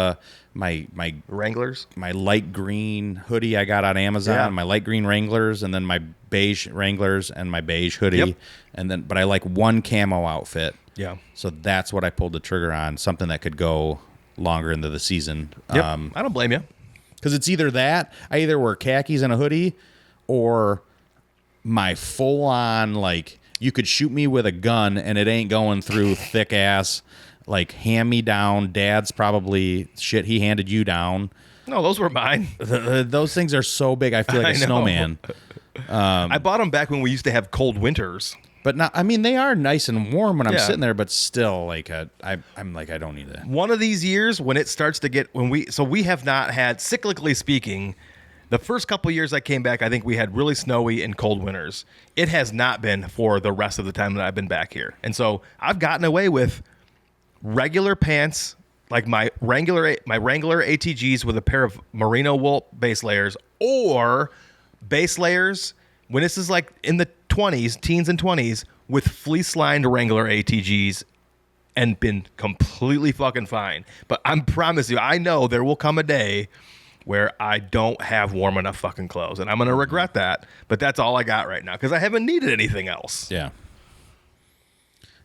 my Wranglers, my light green hoodie I got on Amazon, my light green Wranglers, and then my beige Wranglers and my beige hoodie, but I like one camo outfit. Yeah. So that's what I pulled the trigger on, something that could go longer into the season. Yep. I don't blame you. Because it's either that, I either wear khakis and a hoodie, or my full on, like, you could shoot me with a gun and it ain't going through thick ass, like, hand me down. Dad's probably shit he handed you down. No, those were mine. Those things are so big. I feel like a snowman. I bought them back when we used to have cold winters. But not, I mean, they are nice and warm when I'm sitting there, but still, like, I'm like, I don't need that. One of these years when it starts to get, we have not had, cyclically speaking, the first couple of years I came back, I think we had really snowy and cold winters. It has not been for the rest of the time that I've been back here. And so I've gotten away with regular pants, like my Wrangler ATGs with a pair of merino wool base layers, or base layers when this is like in the teens and 20s, with fleece-lined Wrangler ATGs, and been completely fucking fine. But I promise you, I know there will come a day where I don't have warm enough fucking clothes, and I'm going to regret that, but that's all I got right now, because I haven't needed anything else. Yeah.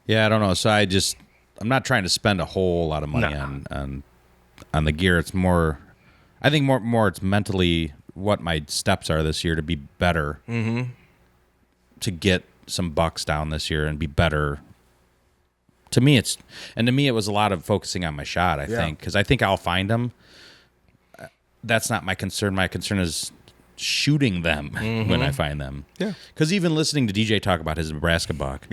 Yeah, I don't know. So I'm not trying to spend a whole lot of money on the gear. It's more, I think more it's mentally what my steps are this year to be better, to get some bucks down this year and be better. To me, it was a lot of focusing on my shot, I think, because I think I'll find them. That's not my concern. My concern is shooting them when I find them. Yeah. Because even listening to DJ talk about his Nebraska buck,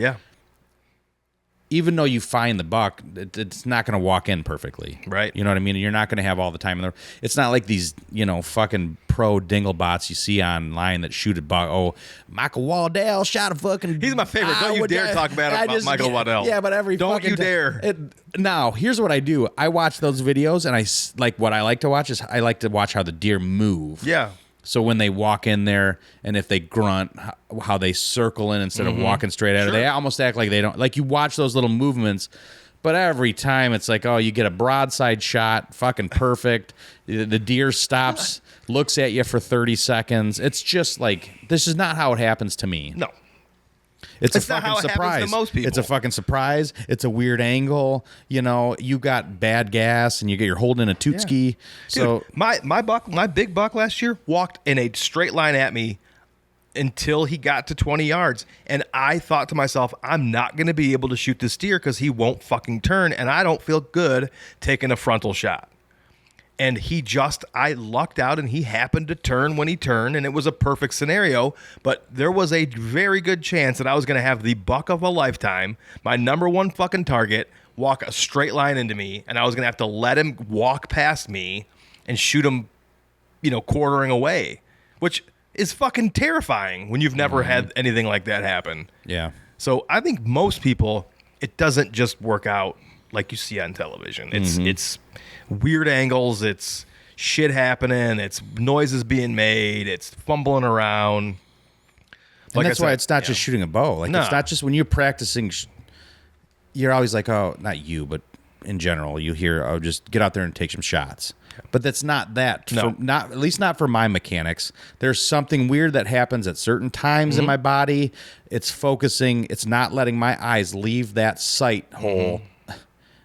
even though you find the buck, it's not going to walk in perfectly. Right. You know what I mean? You're not going to have all the time in there. It's not like these, fucking pro dinglebots you see online that shoot a buck. Oh, Michael Waddell shot a fucking... He's my favorite. Don't you dare talk about Michael Waddell. Yeah, but Don't you dare. Now, here's what I do. I watch those videos, and what I like to watch is I like to watch how the deer move. Yeah. So when they walk in there, and if they grunt, how they circle in instead of walking straight at it. They almost act like they don't. Like, you watch those little movements, but every time it's like, oh, you get a broadside shot, fucking perfect. The deer stops, looks at you for 30 seconds. It's just like, this is not how it happens to me. No. It's a fucking surprise. To most people. It's a fucking surprise. It's a weird angle. You got bad gas, and you're holding a toot ski. Dude, so my big buck last year walked in a straight line at me until he got to 20 yards, and I thought to myself, I'm not going to be able to shoot this deer because he won't fucking turn, and I don't feel good taking a frontal shot. And I lucked out, and he happened to turn when he turned, and it was a perfect scenario. But there was a very good chance that I was going to have the buck of a lifetime, my number one fucking target, walk a straight line into me, and I was going to have to let him walk past me and shoot him, quartering away, which is fucking terrifying when you've never had anything like that happen. yeah. So I think most people, it doesn't just work out like you see on television. It's weird angles, it's shit happening, it's noises being made, it's fumbling around. And that's why it's not just shooting a bow. Like, it's not just when you're practicing, you're always like, oh, not you, but in general, you hear, oh, just get out there and take some shots. But that's not that. At least not for my mechanics. There's something weird that happens at certain times in my body. It's focusing. It's not letting my eyes leave that sight hole,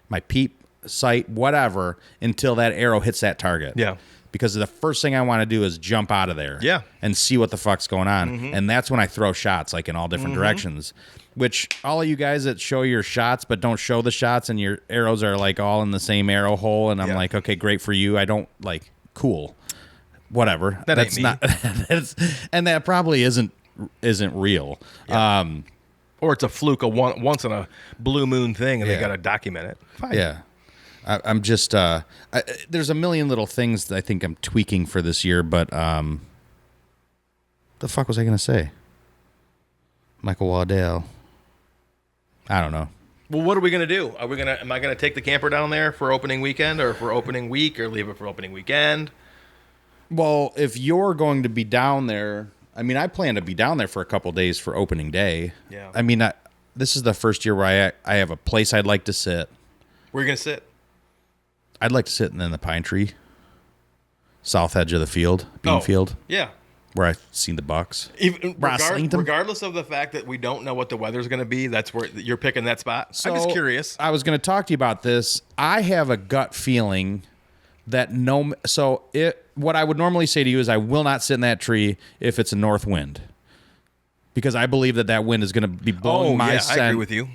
my peep sight, whatever, until that arrow hits that target. Yeah. Because the first thing I want to do is jump out of there. Yeah. And see what the fuck's going on. And that's when I throw shots, like in all different directions. Which, all of you guys that show your shots but don't show the shots, and your arrows are like all in the same arrow hole, and I'm like, okay, great for you. I don't cool. Whatever. That's not and that probably isn't real. Yeah. Or it's a fluke, once in a blue moon thing, and they got to document it. Fine. Yeah. I'm just there's a million little things that I think I'm tweaking for this year, but the fuck was I gonna say? Michael Waddell. I don't know. Well, what are we gonna do? Am I gonna take the camper down there for opening weekend, or for opening week, or leave it for opening weekend? Well, if you're going to be down there, I mean, I plan to be down there for a couple days for opening day. Yeah. I mean, this is the first year where I have a place I'd like to sit. Where are you gonna sit? I'd like to sit in the pine tree, south edge of the field, bean field. Yeah. Where I've seen the bucks. Regardless of the fact that we don't know what the weather's going to be, that's where you're picking that spot. So, I'm just curious. I was going to talk to you about this. I have a gut feeling that what I would normally say to you is I will not sit in that tree if it's a north wind. Because I believe that wind is going to be blowing my scent I agree with you.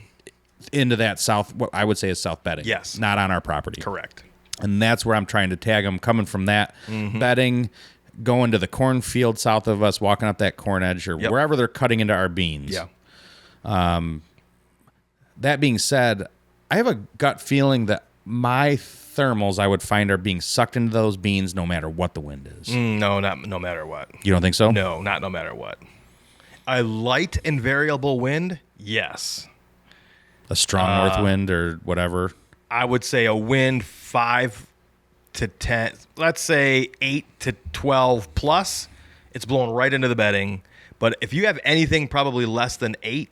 into that south, what I would say is south bedding. Yes. Not on our property. Correct. And that's where I'm trying to tag them, coming from that bedding, going to the cornfield south of us, walking up that corn edge, or wherever they're cutting into our beans. Yeah. That being said, I have a gut feeling that my thermals I would find are being sucked into those beans no matter what the wind is. No, not no matter what. You don't think so? No, not no matter what. A light and variable wind, yes. A strong north wind or whatever. I would say a wind 5 to 10, let's say 8 to 12 plus, it's blowing right into the bedding. But if you have anything probably less than 8,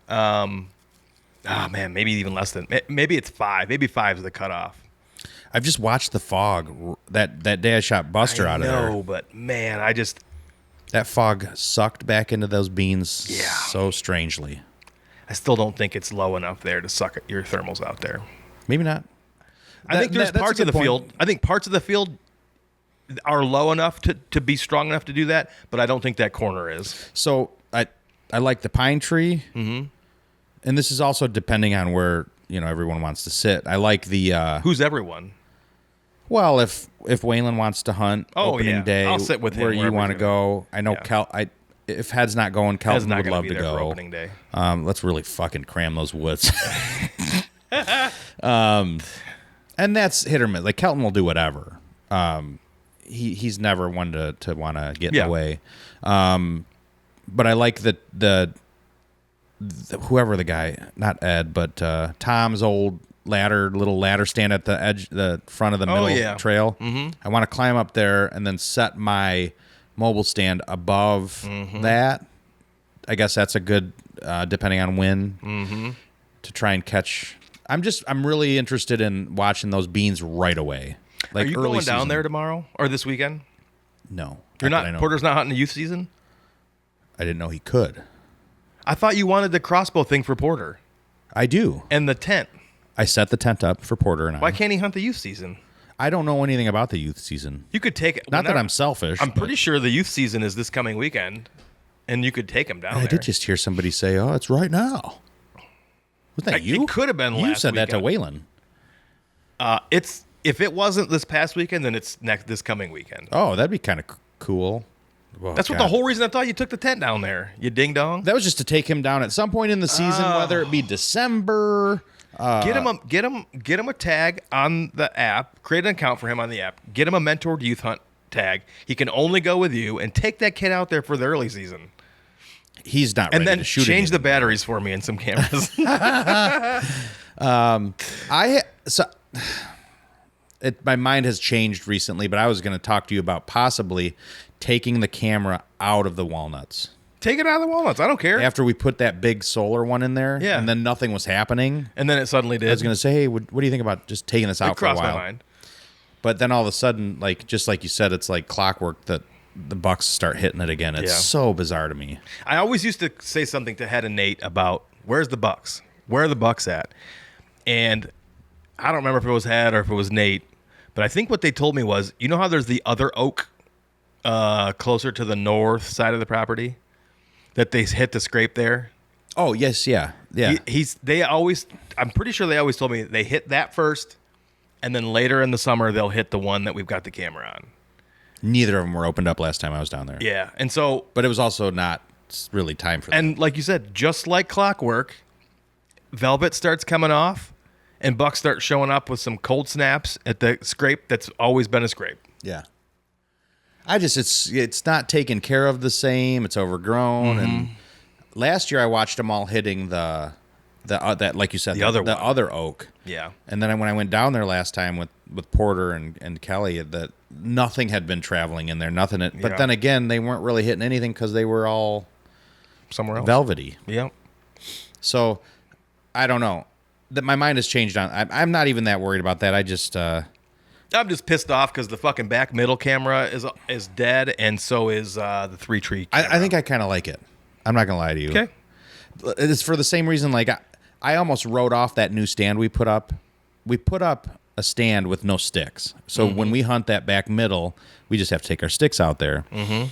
maybe even less than, maybe it's 5. Maybe 5 is the cutoff. I've just watched the fog that day I shot Buster out of there. No, but man, that fog sucked back into those beans so strangely. I still don't think it's low enough there to suck your thermals out there. Maybe not. I think there's parts of the field. I think parts of the field are low enough to be strong enough to do that, but I don't think that corner is. So I like the pine tree, and this is also depending on where everyone wants to sit. I like the who's everyone. Well, if Waylon wants to hunt opening day, I'll sit with him where you want to go. I know if Head's not going, Head's Kelton not would gonna love be to there for go. opening day. Let's really fucking cram those woods. And that's hit or miss. Like Kelton will do whatever. He's never one to want to get in the way. But I like the whoever the guy, not Ed, but Tom's old little ladder stand at the edge, the front of the middle trail. Mm-hmm. I want to climb up there and then set my mobile stand above that. I guess that's a good, depending on when, to try and catch. I'm really interested in watching those beans right away. Like Are you going down there tomorrow or this weekend? No, you're not. Porter's not hunting the youth season. I didn't know he could. I thought you wanted the crossbow thing for Porter. I do. And the tent. I set the tent up for Porter and Why can't he hunt the youth season? I don't know anything about the youth season. You could take it. Not that I'm selfish. I'm pretty sure the youth season is this coming weekend, and you could take him down there. I did just hear somebody say, "Oh, it's right now." Was that you? It could have been. You said weekend. that to Waylon. It's if it wasn't this past weekend, then it's this coming weekend. Oh, that'd be kind of cool. Oh, That's what the whole reason I thought you took the tent down there. You ding dong. That was just to take him down at some point in the season, whether it be December. Get him a tag on the app. Create an account for him on the app. Get him a mentored youth hunt tag. He can only go with you, and take that kid out there for the early season. He's not, and ready then to shoot change anything. the batteries for me and some cameras. My mind has changed recently, but I was going to talk to you about possibly taking the camera out of the walnuts. Take it out of the walnuts. I don't care. After we put that big solar one in there, Yeah. and then nothing was happening. And then it suddenly did. I was going to say, hey, what do you think about just taking this out for a crossed while? my mind. But then all of a sudden, like just like you said, it's like clockwork that the bucks start hitting it again. It's so bizarre to me. I always used to say something to Head and Nate about where's the bucks? Where are the bucks at? And I don't remember if it was Head or if it was Nate, but I think what they told me was, you know how there's the other oak closer to the north side of the property that they hit the scrape there? Oh, yes, yeah. I'm pretty sure they always told me they hit that first, and then later in the summer they'll hit the one that we've got the camera on. Neither of them were opened up last time I was down there. Yeah, and so... But it was also not really time for that. And like you said, just like clockwork, velvet starts coming off, and bucks start showing up with some cold snaps at the scrape that's always been a scrape. Yeah. It's not taken care of the same. It's overgrown. And last year I watched them all hitting that, like you said, the other oak. Yeah. And then when I went down there last time with Porter and Kelly, that nothing had been traveling in there. But then again, they weren't really hitting anything because they were all somewhere else. Velvety. Yeah. So I don't know. That my mind has changed on. I'm not even that worried about that. I'm just pissed off because the fucking back middle camera is dead, and so is the 3-tree camera. I think I kind of like it. I'm not gonna lie to you. Okay. It's for the same reason. Like I almost wrote off that new stand we put up. We put up a stand with no sticks. So when we hunt that back middle, we just have to take our sticks out there. Mm-hmm.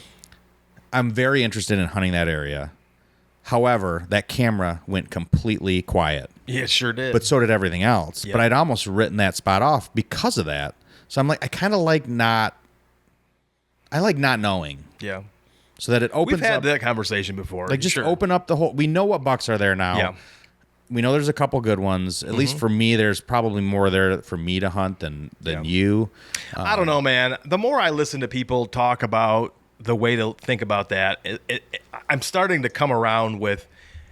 I'm very interested in hunting that area. However, that camera went completely quiet. Yeah, it sure did. But so did everything else. Yep. But I'd almost written that spot off because of that. So I'm like, I kind of like not. I like not knowing. Yeah. So that it opens. We've had up, that conversation before. like just open up the whole. We know what bucks are there now. Yeah. We know there's a couple good ones. At least for me, there's probably more there for me to hunt than you. I don't know, man. The more I listen to people talk about the way to think about that, I'm starting to come around with,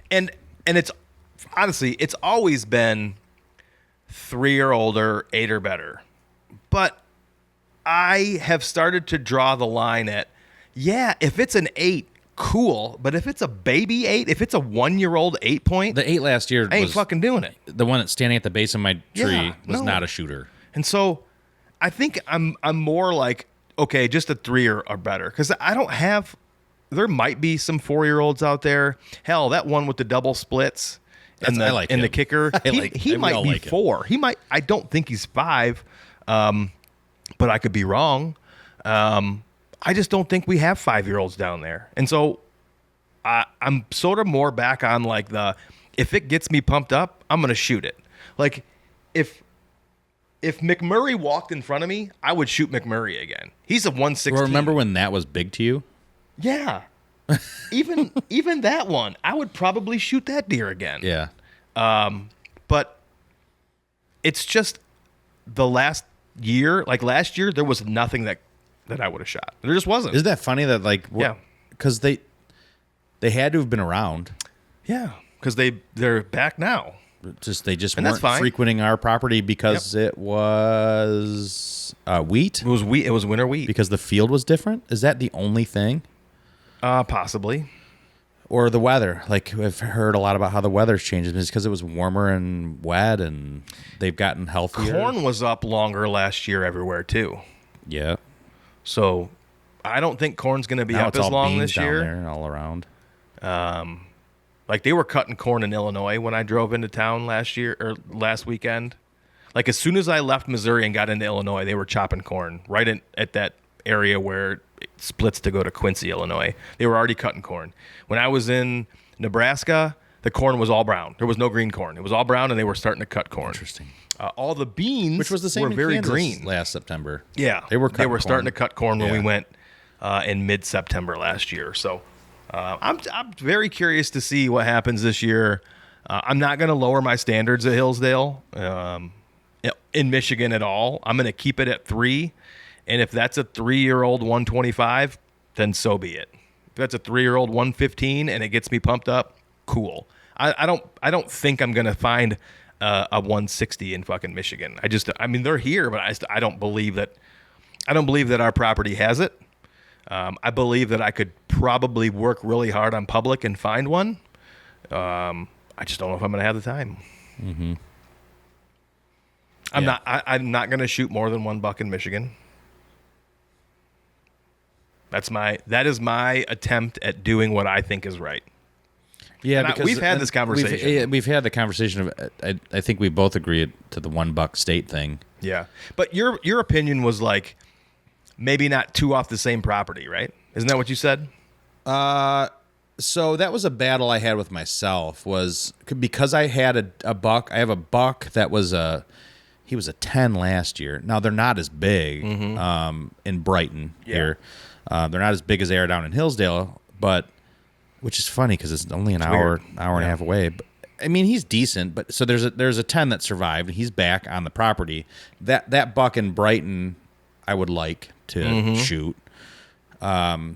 and it's honestly, it's always been 3 or older, 8 or better. But I have started to draw the line at, if it's an 8, cool. But if it's a baby 8, if it's a 1-year-old 8-point, The 8 last year I ain't was fucking doing it. the one that's standing at the base of my tree was no. not a shooter. And so I think I'm more like, okay, just a 3 or better. Because I don't have, there might be some 4-year-olds out there. Hell, that one with the double splits and I like the him. kicker, he might be 4. He might, I don't think he's 5, but I could be wrong. I just don't think we have 5-year-olds down there. And so I'm sort of more back on like if it gets me pumped up, I'm going to shoot it. Like if McMurray walked in front of me, I would shoot McMurray again. He's a 116. Well, remember when that was big to you? Yeah. even that one, I would probably shoot that deer again. Yeah. But it's just the last year, like last year, there was nothing that I would have shot. There just wasn't. Isn't that funny that like Yeah. because they had to have been around. Yeah, because they're back now. They just And that's weren't fine. frequenting our property because it was wheat. It was wheat. It was winter wheat. Because the field was different. Is that the only thing? Possibly. Or the weather? Like I've heard a lot about how the weather's changed. It's because it was warmer and wet, and they've gotten healthier. Corn was up longer last year everywhere too. Yeah. So I don't think corn's going to be Now up it's as all long beans this down year. there and all around. Like they were cutting corn in Illinois when I drove into town last weekend. Like as soon as I left Missouri and got into Illinois, they were chopping corn right at that area where it splits to go to Quincy, Illinois. They were already cutting corn. When I was in Nebraska, the corn was all brown. There was no green corn. It was all brown, and they were starting to cut corn. Interesting. All the beans, Which was the same were in very Kansas green last September. Yeah, They were starting to cut corn when we Yeah. went in mid-September last year. So I'm very curious to see what happens this year. I'm not going to lower my standards at Hillsdale in Michigan at all. I'm going to keep it at 3, and if that's a 3-year-old 125, then so be it. If that's a 3-year-old 115 and it gets me pumped up, cool. I don't think I'm going to find a 160 in fucking Michigan. I mean, they're here, but I don't believe that. I don't believe that our property has it. I believe that I could probably work really hard on public and find one. I just don't know if I'm going to have the time. Mm-hmm. I'm not going to shoot more than one buck in Michigan. That is my attempt at doing what I think is right. Yeah, And because we've had this conversation. We've had the conversation of. I think we both agreed to the $1 state thing. Yeah, but your opinion was like maybe not two off the same property, right? Isn't that what you said? So that was a battle I had with myself. Was because I had a buck. I have a buck that was he was a 10 last year. Now they're not as big in Brighton here. They're not as big as they are down in Hillsdale, but which is funny because it's only an hour and a half away. But, I mean, he's decent, but so there's a 10 that survived, and he's back on the property. That buck in Brighton, I would like to shoot. And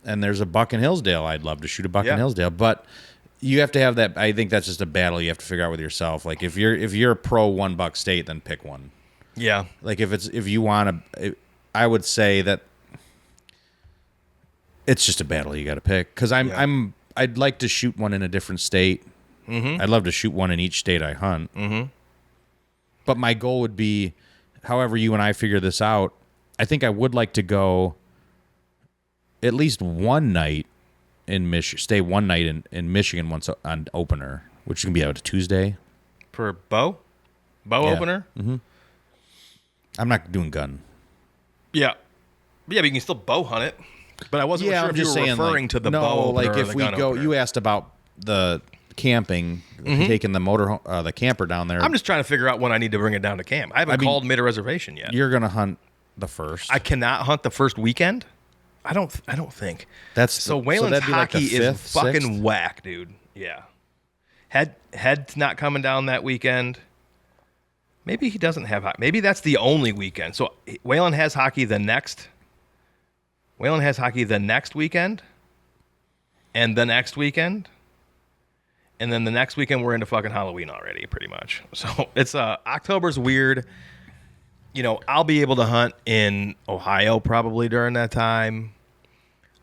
there's a buck in Hillsdale. I'd love to shoot a buck in Hillsdale, but you have to have that. I think that's just a battle you have to figure out with yourself. Like if you're a pro $1 state, then pick one. Yeah. Like if you want to, I would say that it's just a battle you got to pick because I'd like to shoot one in a different state. Mm-hmm. I'd love to shoot one in each state I hunt. Mm-hmm. But my goal would be, however you and I figure this out, I think I would like to go at least one night in stay one night in Michigan once on opener, which can be out a Tuesday. For bow opener? Mm-hmm. I'm not doing gun. Yeah. Yeah, but you can still bow hunt it. But I wasn't sure I'm if you just were saying, referring to the no, bow opener like or if the we gun go, opener. you asked about the camping, taking the the camper down there. I'm just trying to figure out when I need to bring it down to camp. I haven't called made a reservation yet. You're gonna hunt the first. I cannot hunt the first weekend. I don't think. That's So Waylon's that'd be like the hockey is fifth, fucking sixth? whack, dude. Yeah. Head's not coming down that weekend. Maybe he doesn't have hockey. Maybe that's the only weekend. So Waylon has hockey the next weekend, and the next weekend, and then the next weekend we're into fucking Halloween already, pretty much. So it's October's weird. You know, I'll be able to hunt in Ohio probably during that time.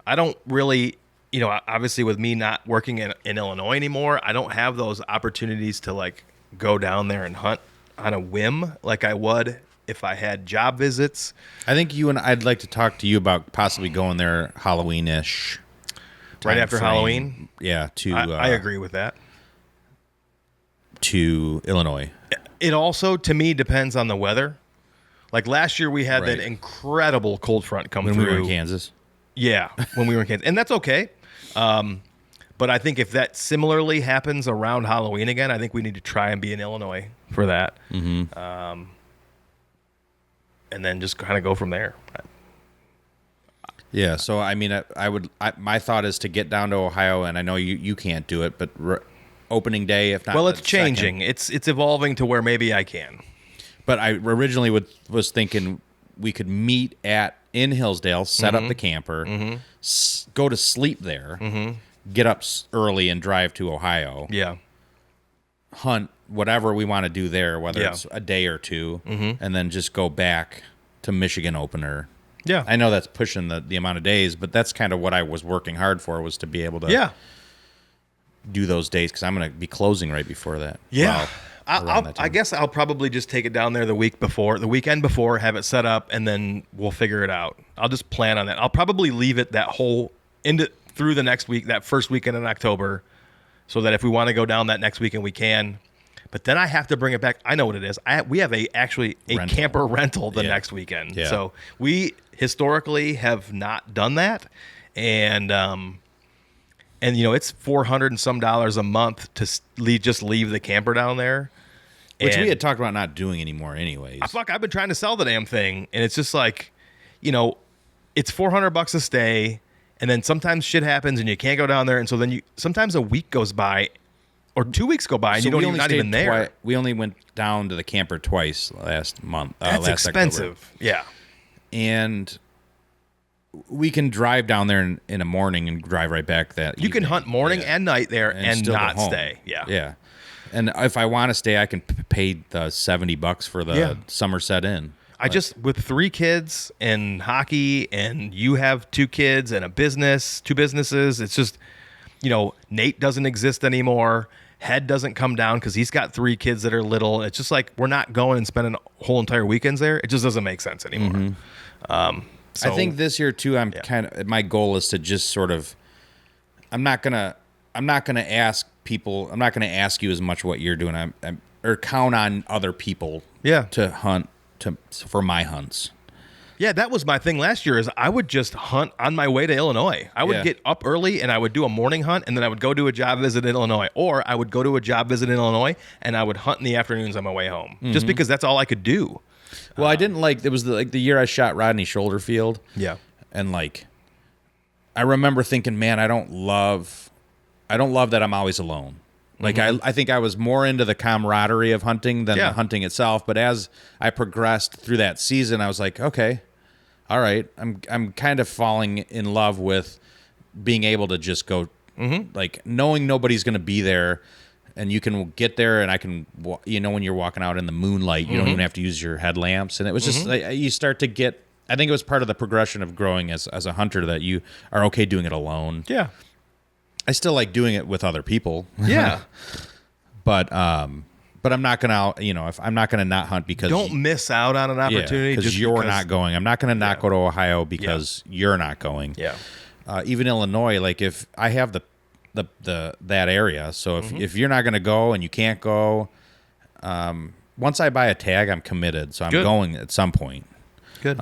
I don't really, you know, obviously with me not working in Illinois anymore, I don't have those opportunities to like go down there and hunt on a whim like I would if I had job visits. I think I'd like to talk to you about possibly going there Halloween-ish. Right after frame. Halloween? Yeah, I agree with that. To Illinois. It also, to me, depends on the weather. Like last year, we had that Right. incredible cold front come When through. we were in Kansas. Yeah, when we were in Kansas. And that's okay. But I think if that similarly happens around Halloween again, I think we need to try and be in Illinois for that. Mm-hmm. And then just kind of go from there. Yeah. So I mean, my thought is to get down to Ohio, and I know you can't do it, but opening day, if not. Well, it's the changing. second. It's evolving to where maybe I can. But I originally was thinking we could meet in Hillsdale, set up the camper, go to sleep there, get up early and drive to Ohio. Yeah. Hunt whatever we want to do there, whether Yeah. it's a day or two, and then just go back to Michigan opener. Yeah. I know that's pushing the amount of days, but that's kind of what I was working hard for, was to be able to do those days, because I'm going to be closing right before that. Yeah. Well, I guess I'll probably just take it down there the weekend before, have it set up, and then we'll figure it out. I'll just plan on that. I'll probably leave it through the next week, that first weekend in October, so that if we want to go down that next weekend, we can. But then I have to bring it back. I know what it is. We have actually a rental. Camper rental the next weekend. Yeah. So we historically have not done that. And it's $400 and some a month to just leave the camper down there. Which we had talked about not doing anymore anyways. I've been trying to sell the damn thing. And it's just like, it's $400 a stay. And then sometimes shit happens and you can't go down there. And so then sometimes a week goes by or 2 weeks go by and you're not even there. We only went down to the camper twice last month. That's last expensive. October. Yeah. And we can drive down there in the morning and drive right back that You can hunt morning and night there and not stay. Yeah. Yeah. And if I want to stay, I can pay the $70 for the Somerset Inn. With 3 kids and hockey, and you have 2 kids and two businesses, it's just, Nate doesn't exist anymore. Head doesn't come down because he's got 3 kids that are little. It's just like we're not going and spending whole entire weekends there. It just doesn't make sense anymore. I think this year too, my goal is to just sort of, I'm not gonna ask people. I'm not gonna ask you as much what you're doing. Or count on other people. To hunt for my hunts. Yeah, that was my thing last year. Is I would just hunt on my way to Illinois. I would get up early and I would do a morning hunt, and then I would go do a job visit in Illinois, or I would go to a job visit in Illinois and I would hunt in the afternoons on my way home, just because that's all I could do. Well, I didn't it was the year I shot Rodney Shoulderfield. Yeah. And I remember thinking, man, I don't love that I'm always alone. I think I was more into the camaraderie of hunting than the hunting itself. But as I progressed through that season, I was like, okay, all right, I'm kind of falling in love with being able to just go, knowing nobody's going to be there. And you can get there, and I can, when you're walking out in the moonlight, you don't even have to use your headlamps. And it was just, you start to get, I think it was part of the progression of growing as a hunter that you are okay doing it alone. Yeah. I still like doing it with other people. Yeah. But I'm not going to, if I'm not going to not hunt because. Don't miss out on an opportunity because you're not going. I'm not going to not go to Ohio because you're not going. Yeah. Even Illinois, if I have that area. So if you're not going to go and you can't go, once I buy a tag, I'm committed. So I'm going at some point. Good.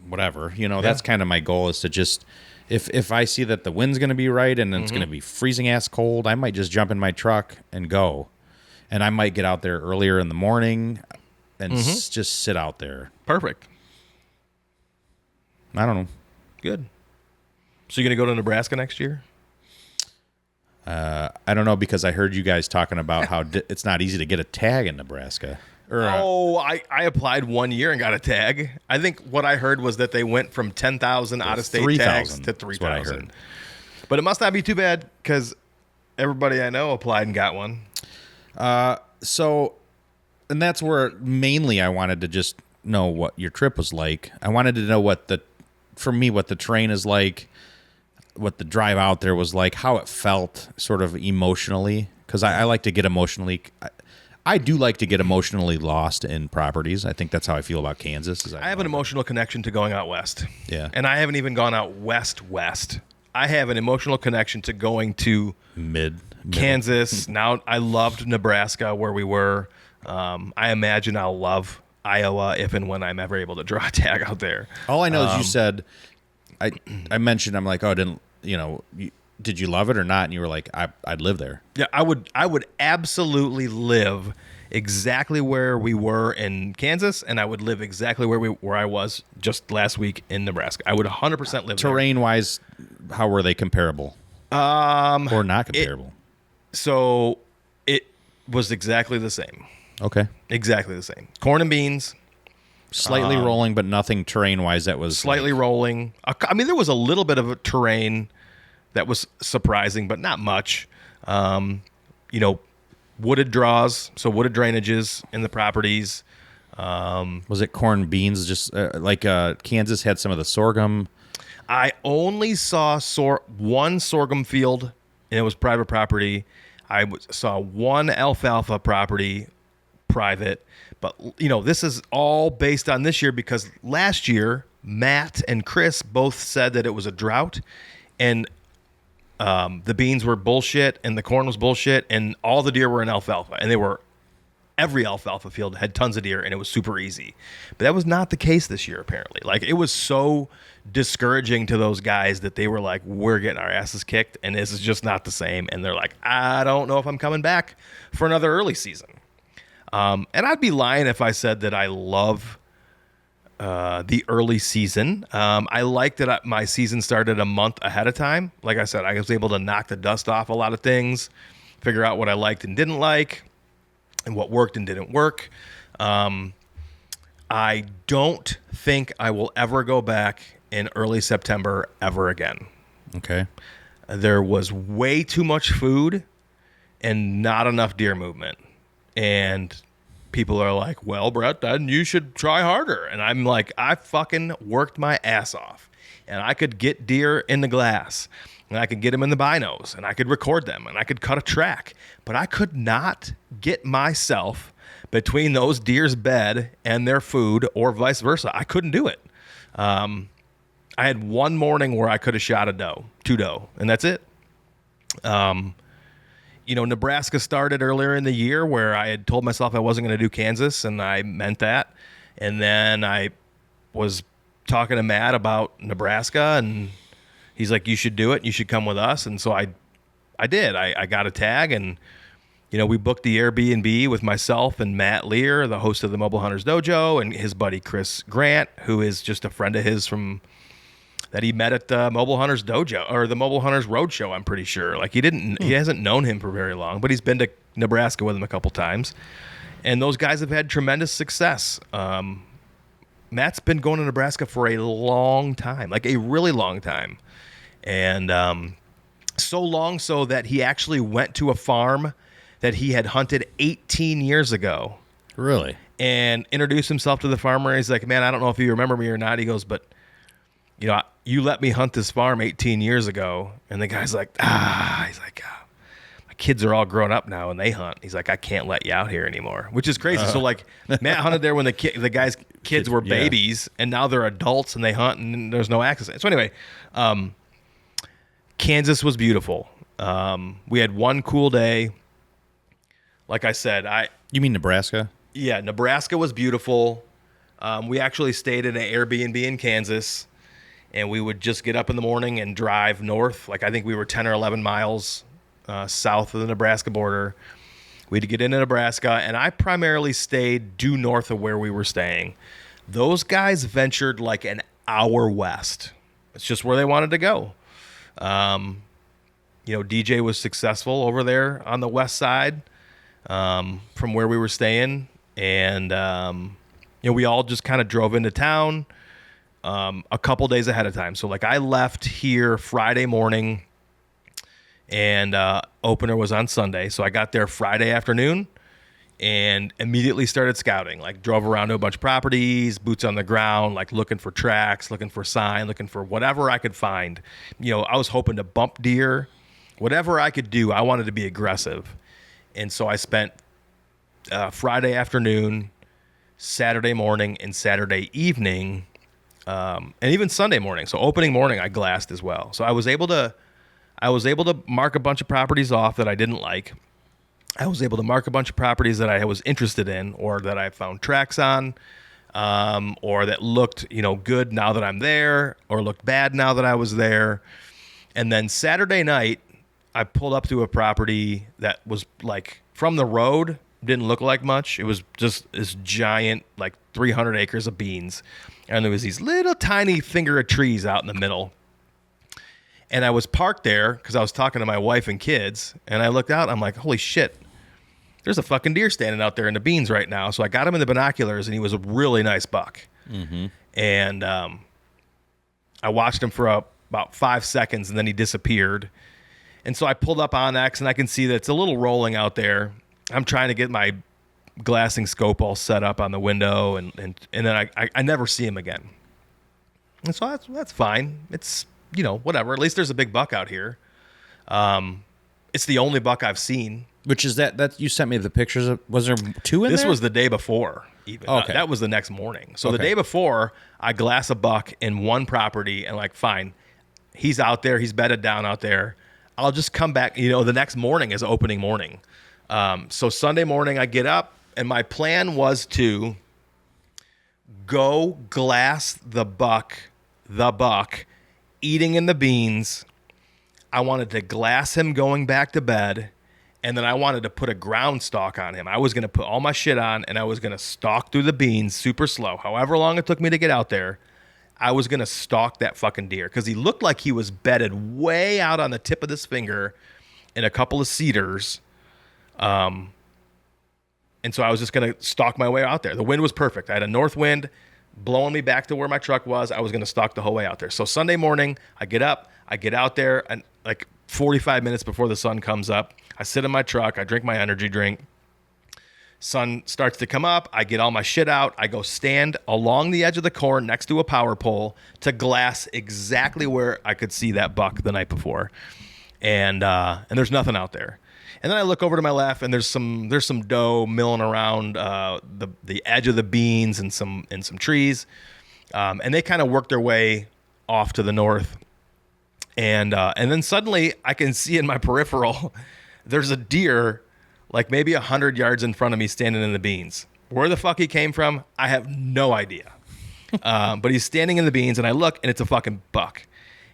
Whatever, that's kind of my goal, is to just, if I see that the wind's going to be right and it's going to be freezing ass cold, I might just jump in my truck and go. And I might get out there earlier in the morning and just sit out there. Perfect. I don't know. Good. So you're going to go to Nebraska next year? I don't know, because I heard you guys talking about how it's not easy to get a tag in Nebraska. I applied 1 year and got a tag. I think what I heard was that they went from 10,000 out-of-state tags to 3,000. But it must not be too bad, because everybody I know applied and got one. And that's where mainly I wanted to just know what your trip was like. I wanted to know what the train is like, what the drive out there was like, how it felt sort of emotionally, because I like to get emotionally. I do like to get emotionally lost in properties. I think that's how I feel about Kansas. I have an emotional connection to going out west. Yeah. And I haven't even gone out west. I have an emotional connection to going to mid Kansas. Now, I loved Nebraska where we were. I imagine I'll love Iowa if and when I'm ever able to draw a tag out there. All I know is you said, I mentioned, I'm like, oh, did you love it or not? And you were like, I'd live there. Yeah, I would absolutely live exactly where we were in Kansas, and I would live exactly where I was just last week in Nebraska. I would 100% live Terrain wise, how were they comparable? Or not comparable? So it was exactly the same. Okay. Exactly the same. Corn and beans. Slightly rolling, but nothing terrain wise that was Slightly rolling. I mean, there was a little bit of a terrain that was surprising, but not much. Wooded draws, so wooded drainages in the properties. Was it corn beans? Just Kansas had some of the sorghum. I only saw one sorghum field, and it was private property. Saw one alfalfa property, private. But, this is all based on this year because last year, Matt and Chris both said that it was a drought, and the beans were bullshit, and the corn was bullshit, and all the deer were in alfalfa, and every alfalfa field had tons of deer, and it was super easy. But that was not the case this year, apparently. Like, it was so discouraging to those guys that they were like, we're getting our asses kicked, and this is just not the same. And they're like, I don't know if I'm coming back for another early season. And I'd be lying if I said that I love the early season. I like that my season started a month ahead of time. Like I said, I was able to knock the dust off a lot of things, figure out what I liked and didn't like, and what worked and didn't work. I don't think I will ever go back in early September ever again. Okay. There was way too much food and not enough deer movement. And people are like, well, Bret, then you should try harder. And I'm like, I fucking worked my ass off. And I could get deer in the glass. And I could get them in the binos. And I could record them. And I could cut a track. But I could not get myself between those deer's bed and their food or vice versa. I couldn't do it. I had one morning where I could have shot two doe. And that's it. Nebraska started earlier in the year where I had told myself I wasn't going to do Kansas, and I meant that. And then I was talking to Matt about Nebraska, and he's like, you should do it. You should come with us. And so I did. I got a tag, and, we booked the Airbnb with myself and Matt Lear, the host of the Mobile Hunters Dojo, and his buddy Chris Grant, who is just a friend of his that he met at the Mobile Hunters Dojo or the Mobile Hunters Roadshow, I'm pretty sure. Like, he hasn't known him for very long, but he's been to Nebraska with him a couple times. And those guys have had tremendous success. Matt's been going to Nebraska for a long time, like a really long time. And so long so that he actually went to a farm that he had hunted 18 years ago. Really? And introduced himself to the farmer. He's like, man, I don't know if you remember me or not. He goes, but you let me hunt this farm 18 years ago. And the guy's like, he's like, my kids are all grown up now and they hunt. He's like, I can't let you out here anymore, which is crazy. So like Matt hunted there when the guy's kids were babies, and now they're adults and they hunt and there's no access. So anyway, Kansas was beautiful. We had one cool day. Like I said, You mean Nebraska? Yeah, Nebraska was beautiful. We actually stayed in an Airbnb in Kansas. And we would just get up in the morning and drive north. Like, I think we were 10 or 11 miles south of the Nebraska border. We'd get into Nebraska, and I primarily stayed due north of where we were staying. Those guys ventured like an hour west. It's just where they wanted to go. DJ was successful over there on the west side from where we were staying. And, we all just kind of drove into town a couple days ahead of time. So like I left here Friday morning, and opener was on Sunday. So I got there Friday afternoon and immediately started scouting. Like drove around to a bunch of properties, boots on the ground, like looking for tracks, looking for sign, looking for whatever I could find. I was hoping to bump deer, whatever I could do. I wanted to be aggressive. And so I spent Friday afternoon, Saturday morning, and Saturday evening, and even Sunday morning. So opening morning, I glassed as well. So I was able to mark a bunch of properties off that I didn't like. I was able to mark a bunch of properties that I was interested in, or that I found tracks on, or that looked, good now that I'm there, or looked bad now that I was there. And then Saturday night, I pulled up to a property that was like from the road. didn't look like much. It was just this giant, like 300 acres of beans. And there was these little tiny finger of trees out in the middle. And I was parked there because I was talking to my wife and kids. And I looked out. I'm like, holy shit. There's a fucking deer standing out there in the beans right now. So I got him in the binoculars, and he was a really nice buck. Mm-hmm. And I watched him for about 5 seconds, and then he disappeared. And so I pulled up OnX, and I can see that it's a little rolling out there. I'm trying to get my glassing scope all set up on the window, and then I never see him again. And so that's fine. It's, whatever. At least there's a big buck out here. It's the only buck I've seen. Which is that you sent me the pictures of, was there two in there? This was the day before, even. Okay. That was the next morning. So the day before, I glass a buck in one property, and like, fine, he's out there, he's bedded down out there. I'll just come back. The next morning is opening morning. So Sunday morning, I get up, and my plan was to go glass the buck, eating in the beans. I wanted to glass him going back to bed. And then I wanted to put a ground stalk on him. I was going to put all my shit on, and I was going to stalk through the beans super slow. However long it took me to get out there, I was going to stalk that fucking deer because he looked like he was bedded way out on the tip of this finger in a couple of cedars. And so I was just going to stalk my way out there. The wind was perfect. I had a north wind blowing me back to where my truck was. I was going to stalk the whole way out there. So Sunday morning, I get up, I get out there, and like 45 minutes before the sun comes up, I sit in my truck, I drink my energy drink. Sun starts to come up, I get all my shit out, I go stand along the edge of the corn next to a power pole to glass exactly where I could see that buck the night before. And there's nothing out there. And then I look over to my left, and there's some doe milling around the edge of the beans and some trees. And they kind of work their way off to the north. And then suddenly I can see in my peripheral there's a deer like maybe 100 yards in front of me standing in the beans. Where the fuck he came from, I have no idea. But he's standing in the beans, and I look, and it's a fucking buck.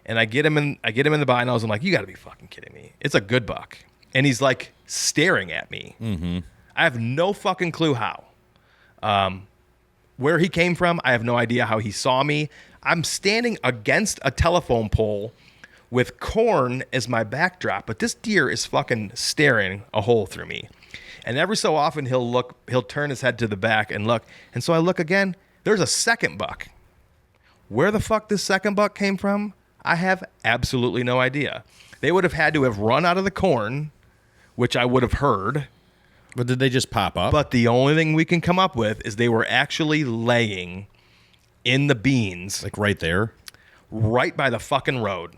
And I get him in the binos. I'm like, you got to be fucking kidding me. It's a good buck. And he's like staring at me. Mm-hmm. I have no fucking clue how. Where he came from, I have no idea how he saw me. I'm standing against a telephone pole with corn as my backdrop, but this deer is fucking staring a hole through me. And every so often he'll turn his head to the back and look. And so I look again, there's a second buck. Where the fuck this second buck came from, I have absolutely no idea. They would have had to have run out of the corn, which I would have heard. But did they just pop up? But the only thing we can come up with is they were actually laying in the beans. Like right there? Right by the fucking road.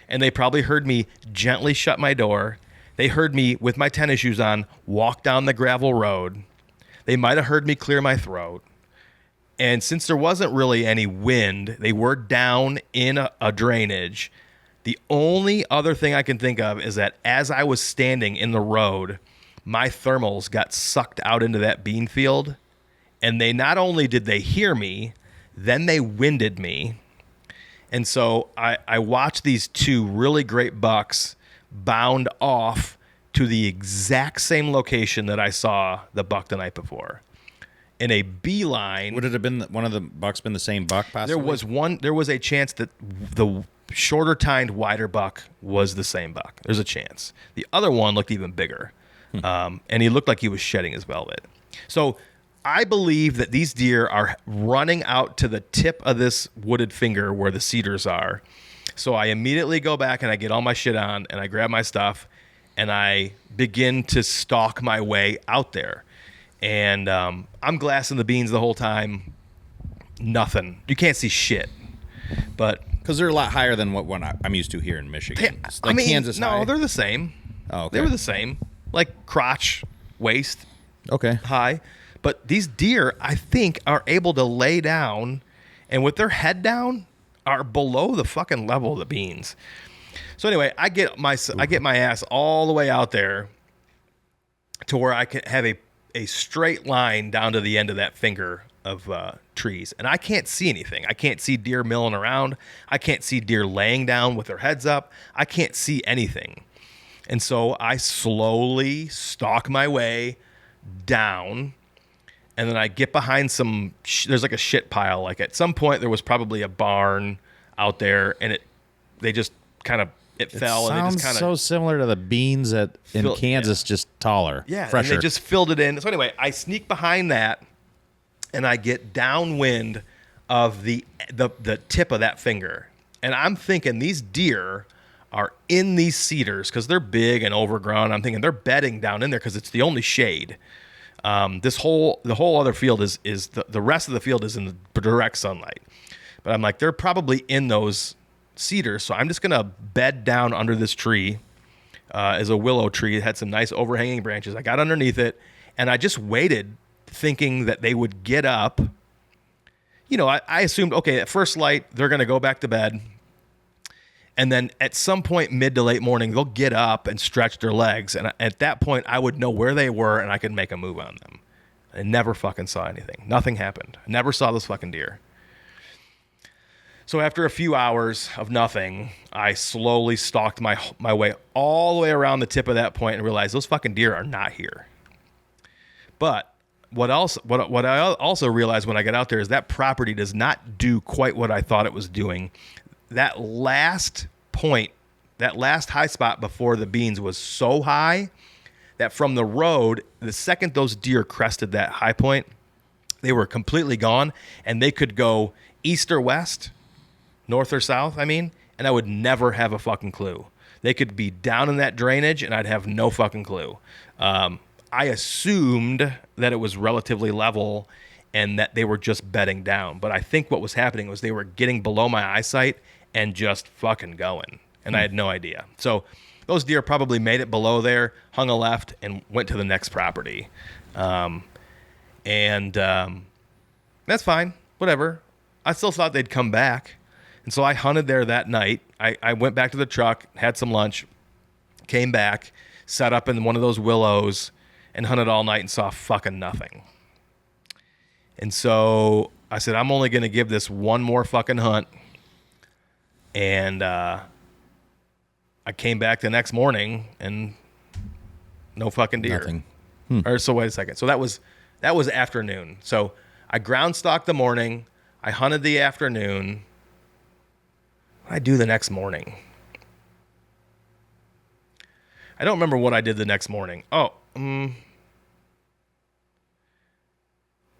And they probably heard me gently shut my door. They heard me, with my tennis shoes on, walk down the gravel road. They might have heard me clear my throat. And since there wasn't really any wind, they were down in a drainage. The only other thing I can think of is that as I was standing in the road, my thermals got sucked out into that bean field. And they not only did they hear me, then they winded me. And so I watched these two really great bucks bound off to the exact same location that I saw the buck the night before. In a beeline. Would it have been one of the bucks been the same buck possibly? There was a chance that the shorter tined, wider buck was the same buck. There's a chance. The other one looked even bigger. And he looked like he was shedding his velvet. So I believe that these deer are running out to the tip of this wooded finger where the cedars are. So I immediately go back and I get all my shit on and I grab my stuff and I begin to stalk my way out there. And I'm glassing the beans the whole time. Nothing. You can't see shit. But because they're a lot higher than what I'm used to here in Michigan. Kansas high. No, they're the same. Oh, okay. They were the same. Like crotch, waist, okay, high. But these deer, I think, are able to lay down and with their head down are below the fucking level of the beans. So anyway, I get my ass all the way out there to where I can have a straight line down to the end of that finger of trees. And I can't see anything. I can't see deer milling around. I can't see deer laying down with their heads up. I can't see anything. And so I slowly stalk my way down, and then I get behind some. There's like a shit pile. Like at some point there was probably a barn out there, and they just kind of fell. And it just kind of so similar to the beans in Kansas, just taller, fresher. And they just filled it in. So anyway, I sneak behind that, and I get downwind of the tip of that finger, and I'm thinking these deer are in these cedars because they're big and overgrown. I'm thinking they're bedding down in there because it's the only shade. The whole other field is the rest of the field is in the direct sunlight, but I'm like, they're probably in those cedars, so I'm just gonna bed down under this tree. Is a willow tree. It had some nice overhanging branches. I got underneath it, and I just waited, thinking that they would get up. I assumed, okay, at first light they're gonna go back to bed, and then at some point mid to late morning they'll get up and stretch their legs, and at that point I would know where they were and I could make a move on them. I never fucking saw anything. Nothing happened. I never saw those fucking deer. So after a few hours of nothing, I slowly stalked my way all the way around the tip of that point and realized those fucking deer are not here. But what I also realized when I got out there is that property does not do quite what I thought it was doing. That last point, that last high spot before the beans was so high that from the road, the second those deer crested that high point, they were completely gone, and they could go east or west, north or south, and I would never have a fucking clue. They could be down in that drainage, and I'd have no fucking clue. I assumed that it was relatively level and that they were just bedding down. But I think what was happening was they were getting below my eyesight and just fucking going. And I had no idea. So those deer probably made it below there, hung a left, and went to the next property. That's fine. Whatever. I still thought they'd come back. And so I hunted there that night. I went back to the truck, had some lunch, came back, sat up in one of those willows, and hunted all night and saw fucking nothing. And so I said, I'm only going to give this one more fucking hunt. And I came back the next morning and no fucking deer. Nothing. Or so wait a second. So that was afternoon. So I ground stalked the morning. I hunted the afternoon. What did I do the next morning? I don't remember what I did the next morning.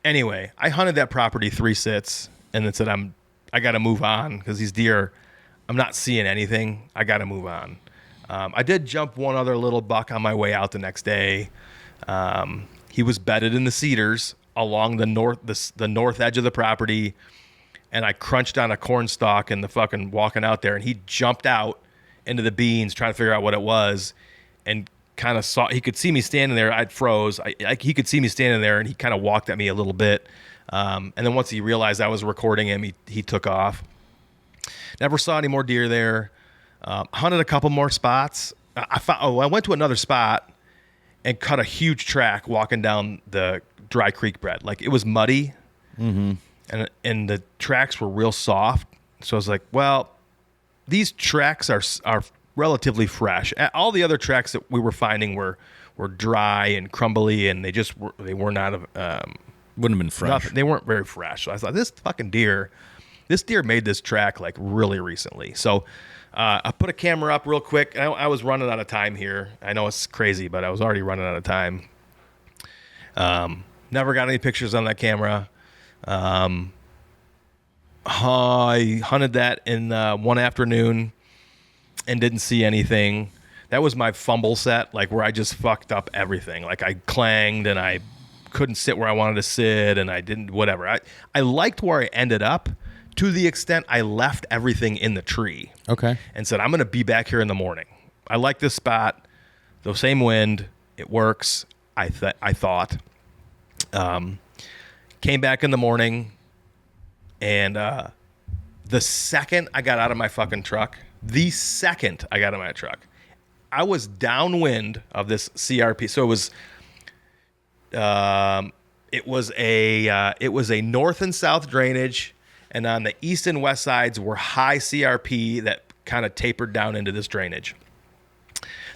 Anyway, I hunted that property 3 sits and then said, I got to move on because these deer, I'm not seeing anything. I got to move on. I did jump one other little buck on my way out the next day. He was bedded in the cedars along the north edge of the property, and I crunched on a corn stalk and the fucking walking out there, and he jumped out into the beans trying to figure out what it was, and kind of he could see me standing there. I'd froze. He could see me standing there, and he kind of walked at me a little bit. And then once he realized I was recording him, he took off. Never saw any more deer there. Hunted a couple more spots. I went to another spot and cut a huge track walking down the dry creek bed. Like, it was muddy, and the tracks were real soft. So I was like, well, these tracks are relatively fresh. All the other tracks that we were finding were dry and crumbly, and they were not Wouldn't have been fresh. They weren't very fresh. So I thought, this deer made this track like really recently. So I put a camera up real quick. I was running out of time here. I know it's crazy, but I was already running out of time. Never got any pictures on that camera. I hunted that in one afternoon and didn't see anything. That was my fumble set, like where I just fucked up everything. Like, I clanged and I couldn't sit where I wanted to sit, and I didn't, whatever. I liked where I ended up to the extent I left everything in the tree. Okay. And said, I'm going to be back here in the morning. I like this spot. The same wind. It works. I thought. Came back in the morning, and the second I got out of my fucking truck, I was downwind of this CRP. So it was a north and south drainage, and on the east and west sides were high CRP that kind of tapered down into this drainage.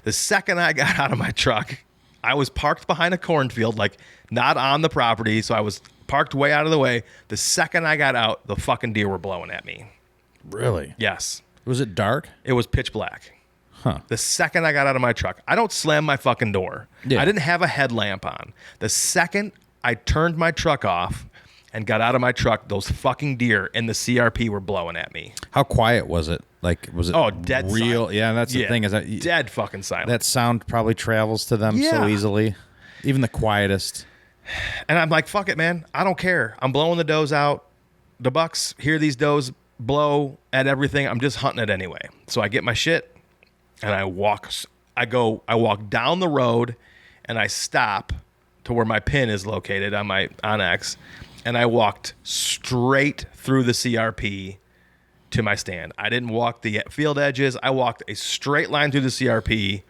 The second I got out of my truck, I was parked behind a cornfield, like not on the property. So I was parked way out of the way. The second I got out, the fucking deer were blowing at me. Really? Yes. Was it dark? It was pitch black. Huh. The second I got out of my truck, I don't slam my fucking door. Yeah. I didn't have a headlamp on. The second I turned my truck off and got out of my truck, those fucking deer and the CRP were blowing at me. How quiet was it? Like, was it dead real? silent. Yeah, that's the thing. Is that dead fucking silent. that sound probably travels to them so Yeah. easily, even the quietest. And I'm like, fuck it, man. I don't care. I'm blowing the does out. The bucks hear these does blow at everything. I'm just hunting it anyway. So I get my shit and I walk down the road and I stop to where my pin is located on my Onyx. And I walked straight through the CRP to my stand. I didn't walk the field edges. I walked a straight line through the CRP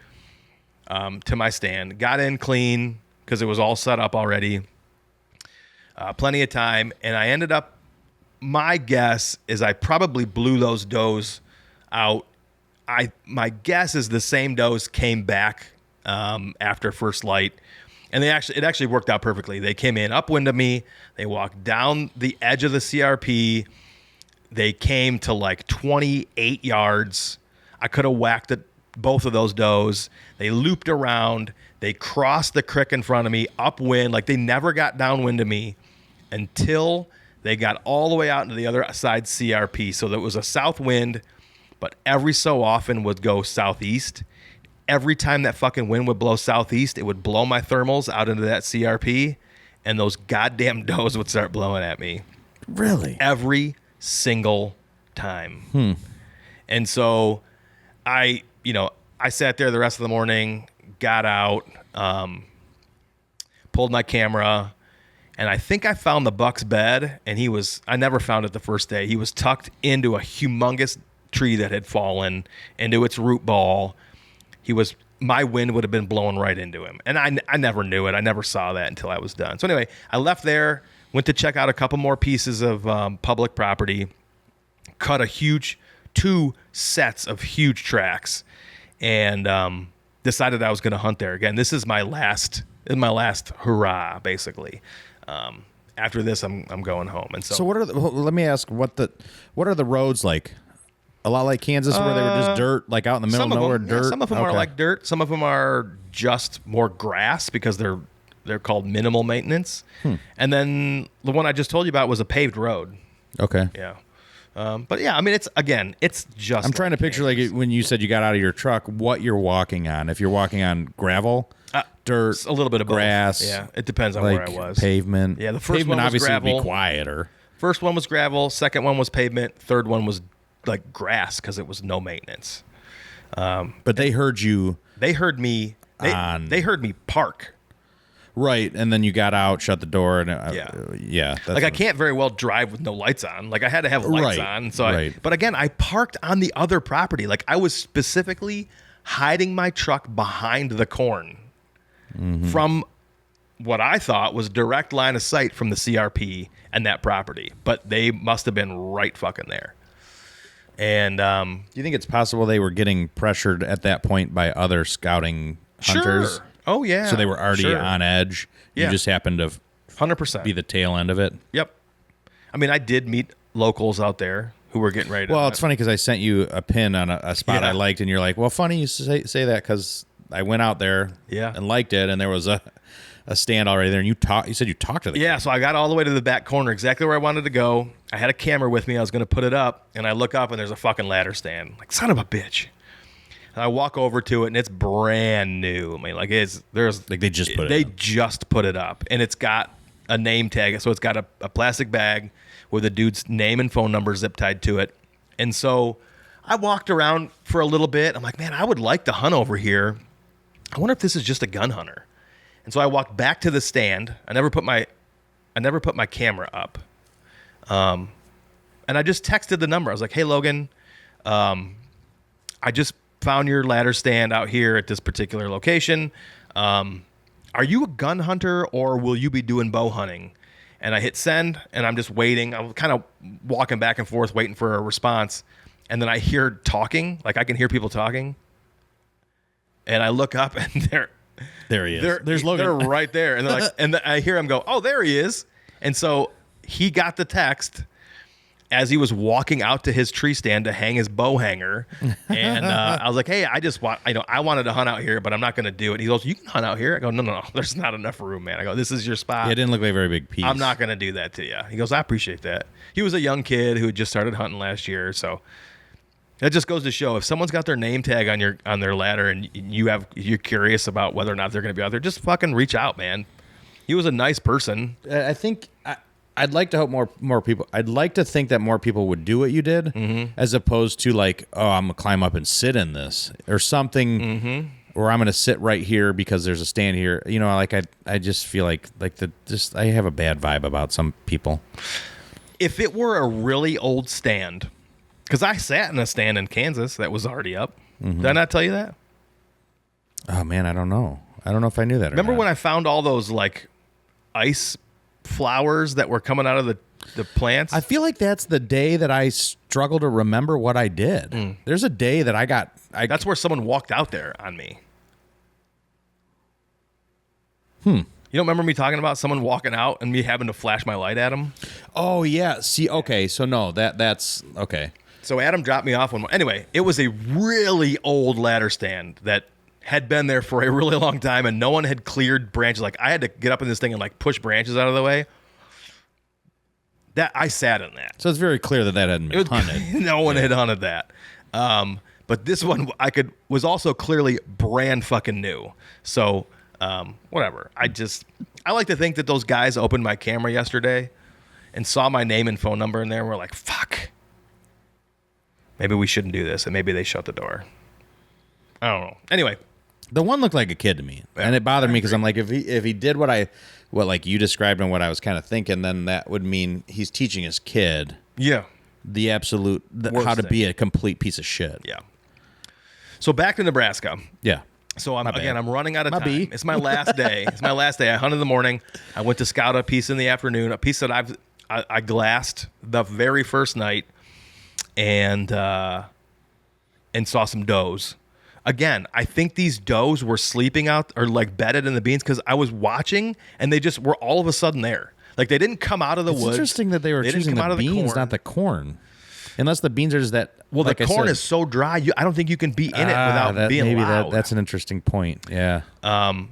to my stand. Got in clean because it was all set up already. Plenty of time. And I ended up, my guess is I probably blew those does out. My guess is the same does came back after first light. And it actually worked out perfectly. They came in upwind of me. They walked down the edge of the CRP. They came to like 28 yards. I could have whacked both of those does. They looped around. They crossed the creek in front of me upwind. Like they never got downwind of me until they got all the way out into the other side CRP. So there was a south wind, but every so often would go southeast. Every time that fucking wind would blow southeast, it would blow my thermals out into that CRP, and those goddamn does would start blowing at me. Really? Every single time. And so I sat there the rest of the morning, got out, pulled my camera, and I think I found the buck's bed, and I never found it the first day. He was tucked into a humongous tree that had fallen into its root ball. My wind would have been blowing right into him. And I never knew it. I never saw that until I was done. So anyway, I left there, went to check out a couple more pieces of public property, cut 2 sets of huge tracks, and decided I was going to hunt there again. This is my last hurrah, basically. After this, I'm going home. And so let me ask, what are the roads like? A lot like Kansas, where they were just dirt, like out in the middle of nowhere, dirt. Yeah, some of them are like dirt. Some of them are just more grass because they're called minimal maintenance. And then the one I just told you about was a paved road. Okay. Yeah. But yeah, I mean, it's just. I'm trying to picture Kansas. like when you said you got out of your truck, what you're walking on. If you're walking on gravel, dirt, a little bit of grass. both. Yeah, it depends on like where I was. Pavement. Yeah, the first pavement one was obviously gravel. would be quieter. First one was gravel. Second one was pavement. Third one was like grass because it was no maintenance. But they heard you. They heard me. They heard me park. Right, and then you got out, shut the door, and yeah. Like I can't very well drive with no lights on. Like I had to have lights on. So but again, I parked on the other property. Like I was specifically hiding my truck behind the corn from what I thought was direct line of sight from the CRP and that property. But they must have been right fucking there. And do you think it's possible they were getting pressured at that point by other scouting hunters? Sure. Oh yeah. So they were already on edge. Yeah. You just happened to 100% be the tail end of it. Yep. I mean, I did meet locals out there who were getting ready to Well, it's funny because I sent you a pin on a spot I liked, and you're like, well, funny you say that because I went out there and liked it, and there was a stand already there, and you said you talked to the kid. So I got all the way to the back corner, exactly where I wanted to go. I had a camera with me. I was going to put it up, and I look up, and there's a fucking ladder stand. Like, son of a bitch. And I walk over to it, and it's brand new. I mean, like they just put it. They just put it up, and it's got a name tag. So it's got a plastic bag with a dude's name and phone number zip tied to it. And so I walked around for a little bit. I'm like, man, I would like to hunt over here. I wonder if this is just a gun hunter. And so I walked back to the stand. I never put my camera up. And I just texted the number. I was like, hey, Logan, I just found your ladder stand out here at this particular location. Are you a gun hunter or will you be doing bow hunting? And I hit send, and I'm just waiting. I'm kind of walking back and forth, waiting for a response. And then I hear talking, like I can hear people talking. And I look up, and There he is. There's Logan. They're right there, and they're like, I hear him go, "Oh, there he is!" And so he got the text as he was walking out to his tree stand to hang his bow hanger, and I was like, "Hey, I wanted to hunt out here, but I'm not going to do it." He goes, "You can hunt out here." I go, "No, there's not enough room, man." I go, "This is your spot." Yeah, it didn't look like a very big piece. I'm not going to do that to you. He goes, "I appreciate that." He was a young kid who had just started hunting last year, so that just goes to show if someone's got their name tag on their ladder and you're curious about whether or not they're going to be out there, just fucking reach out, man. He was a nice person. I think I'd like to hope more people. I'd like to think that more people would do what you did, as opposed to like, oh, I'm gonna climb up and sit in this or something, or I'm gonna sit right here because there's a stand here. You know, like I just feel like I have a bad vibe about some people. If it were a really old stand, because I sat in a stand in Kansas that was already up. Did I not tell you that? Oh man, I don't know. I don't know if I knew that. Remember when I found all those like ice flowers that were coming out of the plants? I feel like that's the day that I struggle to remember what I did. There's a day that that's where someone walked out there on me. You don't remember me talking about someone walking out and me having to flash my light at him? Oh yeah. See, okay. So no, that's okay. So Adam dropped me off one. Anyway, it was a really old ladder stand that had been there for a really long time, and no one had cleared branches. Like I had to get up in this thing and like push branches out of the way. That I sat in that. So it's very clear that hadn't been hunted. No one had hunted that. But this one was also clearly brand fucking new. So whatever. I like to think that those guys opened my camera yesterday and saw my name and phone number in there and were like, fuck. Maybe we shouldn't do this, and maybe they shut the door. I don't know. Anyway. The one looked like a kid to me, and it bothered me because I'm like, if he did what like you described and what I was kind of thinking, then that would mean he's teaching his kid. Yeah. The absolute how to be a complete piece of shit. Yeah. So back to Nebraska. Yeah. So I'm running out of time. B. It's my last day. I hunted in the morning. I went to scout a piece in the afternoon, a piece that I glassed the very first night, and saw some does. Again, I think these does were sleeping out or like bedded in the beans because I was watching and they just were all of a sudden there. Like they didn't come out of the woods. It's interesting that they were choosing the beans, not the corn. Unless the beans are just that. Well, like the corn is so dry, I don't think you can be in it without being loud. That's an interesting point. Yeah. And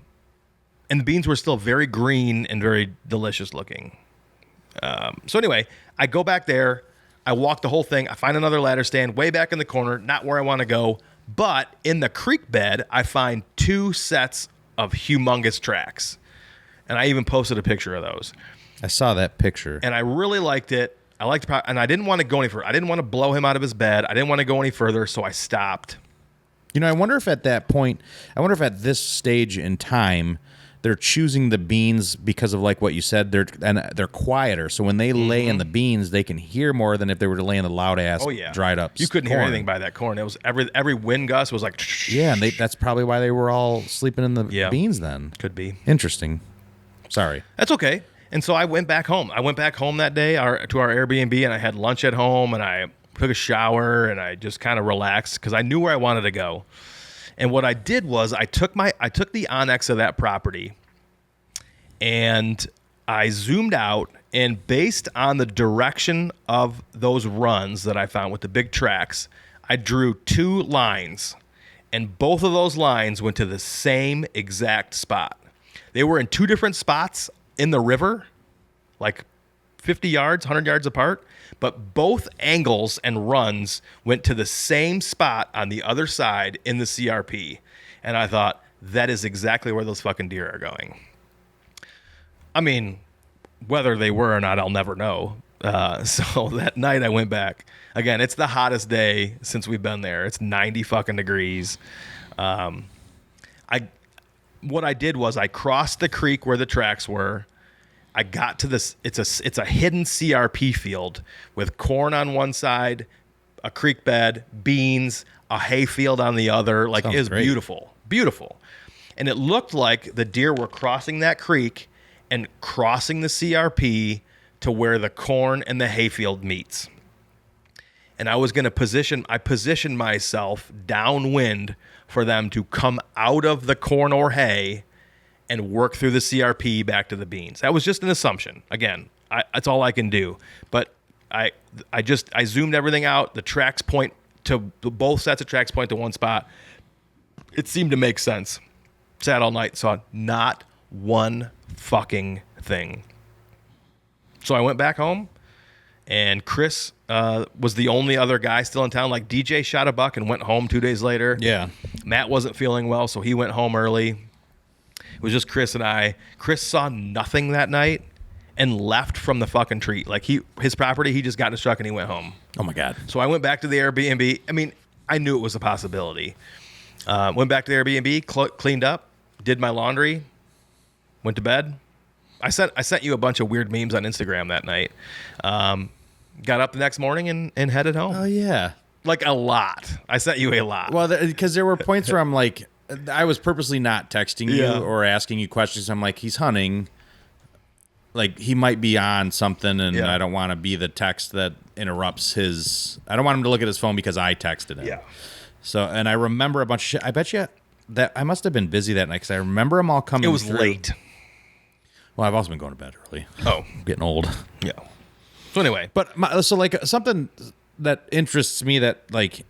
the beans were still very green and very delicious looking. So anyway, I go back there. I walk the whole thing. I find another ladder stand way back in the corner, not where I want to go. But in the creek bed, I find 2 sets of humongous tracks. And I even posted a picture of those. I saw that picture. And I really liked it. And I didn't want to go any further. I didn't want to blow him out of his bed. I didn't want to go any further, so I stopped. You know, I wonder if at this stage in time, they're choosing the beans because of like what you said. They're quieter, so when they lay in the beans, they can hear more than if they were to lay in the loud ass, dried up. You couldn't hear anything by that corn. It was every wind gust was like. Yeah, and that's probably why they were all sleeping in the beans. Then could be interesting. Sorry, that's okay. And so I went back home. I went back home that day to our Airbnb, and I had lunch at home, and I took a shower, and I just kind of relaxed because I knew where I wanted to go. And what I did was I took the Onyx of that property and I zoomed out, and based on the direction of those runs that I found with the big tracks, I drew 2 lines, and both of those lines went to the same exact spot. They were in 2 different spots in the river, like 50 yards, 100 yards apart, but both angles and runs went to the same spot on the other side in the CRP. And I thought, that is exactly where those fucking deer are going. I mean, whether they were or not, I'll never know. So that night I went back. Again, it's the hottest day since we've been there. It's 90 fucking degrees. What I did was I crossed the creek where the tracks were. I got to this. It's a hidden CRP field with corn on one side, a creek bed, beans, a hay field on the other. Like, it was beautiful, beautiful. And it looked like the deer were crossing that creek and crossing the CRP to where the corn and the hay field meets. and I was going to positioned myself downwind for them to come out of the corn or hay and work through the CRP back to the beans. That was just an assumption. Again, that's all I can do. But I zoomed everything out. The tracks point to both sets of tracks point to one spot. It seemed to make sense. Sat all night, saw not one fucking thing. So I went back home, and Chris was the only other guy still in town. Like, DJ shot a buck and went home 2 days later. Yeah. Matt wasn't feeling well, so he went home early. It was just Chris and I. Chris saw nothing that night and left from the fucking tree. Like, his property, he just got in his truck and he went home. Oh my God. So I went back to the Airbnb. I mean, I knew it was a possibility. Went back to the Airbnb, cleaned up, did my laundry, went to bed. I sent you a bunch of weird memes on Instagram that night. Got up the next morning and headed home. Oh yeah. Like a lot. I sent you a lot. Well, because there were points where I'm like, I was purposely not texting you Yeah. or asking you questions. I'm like, he's hunting. Like, he might be on something, and Yeah. I don't want to be the text that interrupts his. I don't want him to look at his phone because I texted him. Yeah. So, and I remember a bunch of shit. I bet you that I must have been busy that night because I remember them all coming. It was through. late. Well, I've also been going to bed early. Oh. I'm getting old. Yeah. So anyway. But so like something that interests me that like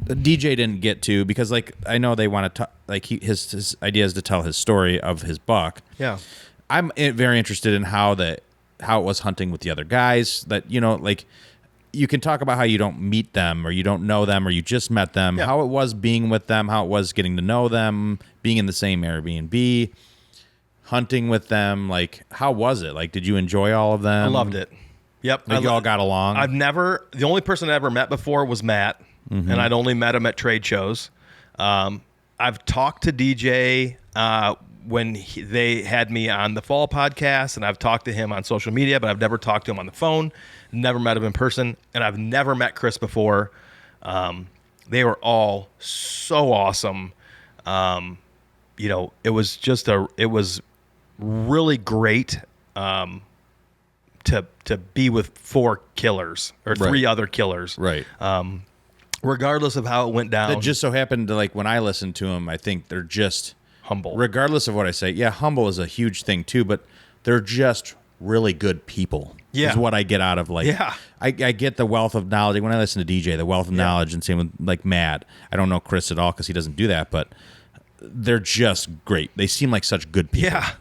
the DJ didn't get to, because like I know they want to like his idea is to tell his story of his buck. Yeah. I'm very interested in how it was hunting with the other guys. That, you know, like you can talk about how you don't meet them or you don't know them or you just met them. Yeah. How it was being with them, how it was getting to know them, being in the same Airbnb, hunting with them. Like, how was it? Like, did you enjoy all of them? I loved it. Yep. Like, you all got along? The only person I ever met before was Matt, and I'd only met him at trade shows. I've talked to DJ when they had me on the Fall podcast, and I've talked to him on social media, but I've never talked to him on the phone, never met him in person, and I've never met Chris before. They were all so awesome. You know, it was really great to be with four killers or three other killers. Right. Regardless of how it went down. It just so happened to, like, when I listen to them, I think they're just humble. Regardless of what I say. Yeah, humble is a huge thing too, but they're just really good people. Yeah. Is what I get out of, like, Yeah. I get the wealth of knowledge. When I listen to DJ, the wealth of knowledge, and same with, like, Matt. I don't know Chris at all because he doesn't do that, but they're just great. They seem like such good people. Yeah.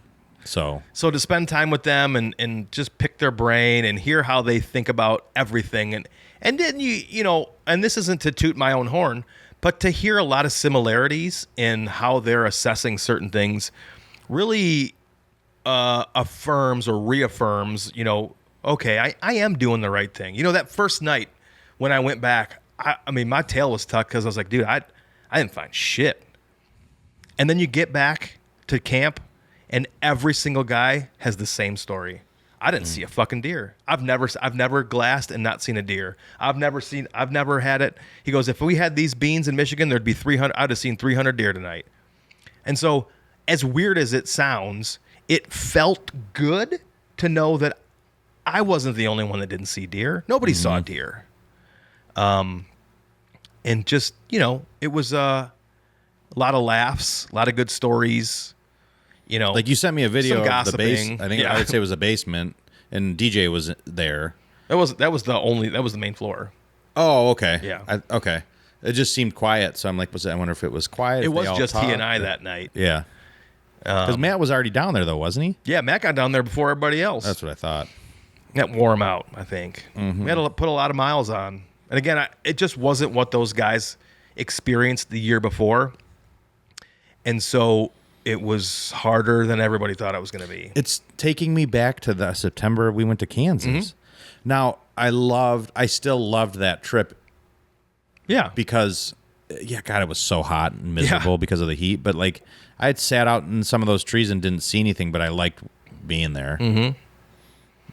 So to spend time with them and just pick their brain and hear how they think about everything. And then you know, and this isn't to toot my own horn, but to hear a lot of similarities in how they're assessing certain things really affirms or reaffirms, you know, okay, I am doing the right thing. You know, that first night when I went back, I mean, my tail was tucked because I was like, dude, I didn't find shit. And then you get back to camp, and every single guy has the same story. I didn't see a fucking deer. I've never glassed and not seen a deer. I've never had it. He goes, if we had these beans in Michigan, there'd be 300. I'd have seen 300 deer tonight. And so, as weird as it sounds, it felt good to know that I wasn't the only one that didn't see deer. Nobody saw deer. And just, you know, it was a lot of laughs, a lot of good stories. You know, like, you sent me a video of the base. gossiping. I think I would say it was a basement, and DJ was there. that was the main floor. Oh, okay. Yeah. Okay. It just seemed quiet, so I'm like, I wonder if it was quiet. It if they was all just he talked, and I or- that night. Yeah. Because Matt was already down there, though, wasn't he? Yeah, Matt got down there before everybody else. That's what I thought. That wore him out, I think. We had to put a lot of miles on. And again, it just wasn't what those guys experienced the year before. And so it was harder than everybody thought it was going to be. It's taking me back to the September we went to Kansas. Now, I still loved that trip Yeah. because, yeah, God, it was so hot and miserable because of the heat. But, like, I had sat out in some of those trees and didn't see anything, but I liked being there.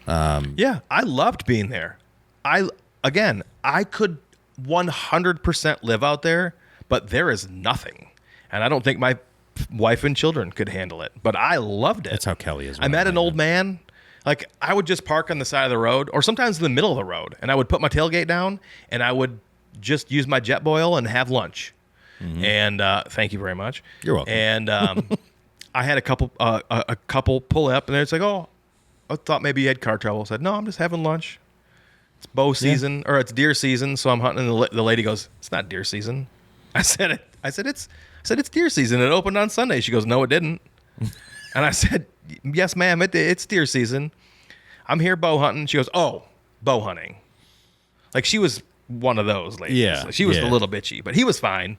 Yeah, I loved being there. I could 100% live out there, but there is nothing. And I don't think my wife and children could handle it, but I loved it. That's how Kelly is. I met an old man Like, I would just park on the side of the road or sometimes in the middle of the road, and I would put my tailgate down, and I would just use my jet boil and have lunch. And thank you very much. You're welcome. And I had a couple pull up, and it's like, oh, I thought maybe you had car trouble. I said, no, I'm just having lunch. It's bow season, or it's deer season, so I'm hunting. And the lady goes, it's not deer season. I said it's deer season. It opened on Sunday. She goes, no, it didn't. And I said, yes, ma'am, it's deer season. I'm here bow hunting. She goes, oh, bow hunting. Like, she was one of those ladies. Yeah, she was a little bitchy, but he was fine.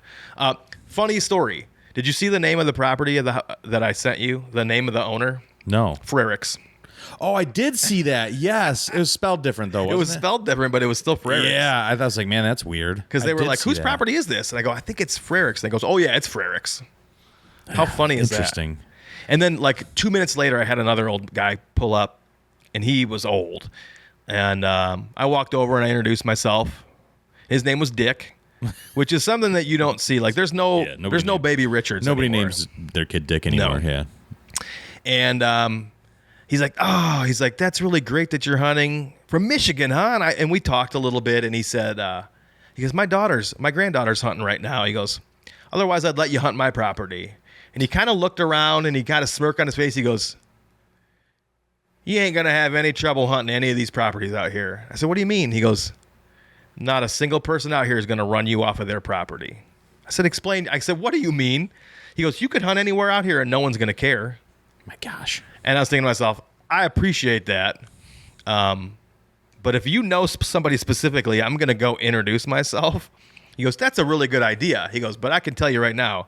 Funny story. Did you see the name of the property that I sent you? The name of the owner? No. Frericks. Oh, I did see that. Yes. It was spelled different, though, wasn't it? It was spelled different, but it was still Frericks. Yeah. I was like, man, that's weird. Because they were like, whose property is this? And I go, I think it's Frericks. And they goes, oh, yeah, it's Frericks. How funny is that? Interesting. And then, like, 2 minutes later, I had another old guy pull up, and he was old. And I walked over and I introduced myself. His name was Dick, which is something that you don't see. Like, there's no Baby Richards Nobody anymore. names their kid Dick anymore. No. Yeah. And he's like, that's really great that you're hunting from Michigan, huh? And we talked a little bit, and he said, my granddaughter's hunting right now. He goes, otherwise I'd let you hunt my property. And he kind of looked around, and he got a smirk on his face. He goes, you ain't going to have any trouble hunting any of these properties out here. I said, what do you mean? He goes, not a single person out here is going to run you off of their property. I said, explain. I said, what do you mean? He goes, you could hunt anywhere out here and no one's going to care. My gosh. And I was thinking to myself, I appreciate that. But if you know somebody specifically, I'm going to go introduce myself. He goes, that's a really good idea. He goes, but I can tell you right now,